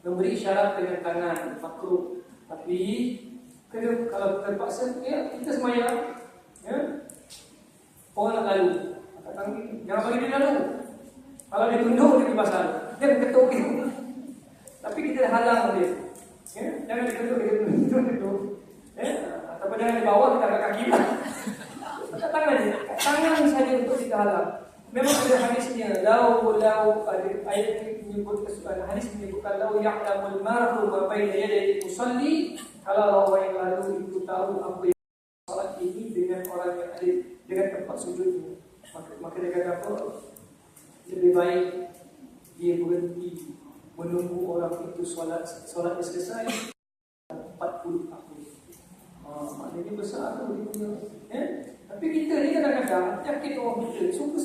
memberi isyarat dengan tangan, makruh. Tapi kalau terpaksa, kita semayang, orang nak lalu, jangan bagi dia lalu. Kalau dia tunduk, dia pasal, dia ketuk dia. Tapi kita halang dia. Jangan dia ketuk, dia ketuk. Ataupun jangan di bawah, kita angkat kaki lah. Angkat tangan je, tangan saja untuk kita halang. Memang ada hadisnya, lau ada ayat ini menyebut hadis menyebutkan lau ya'lamul mar'u wa baina yadayhi usalli, kalau orang yang lalu itu tahu apa yang salat ini dengan orang yang ada dengan tempat sujudnya, maka dia kata apa? Lebih baik dia berhenti menunggu orang itu solatnya selesai 40 tahun. Maknanya besar tu dia punya. Tapi kita ni kadang-kadang yakin orang kita suka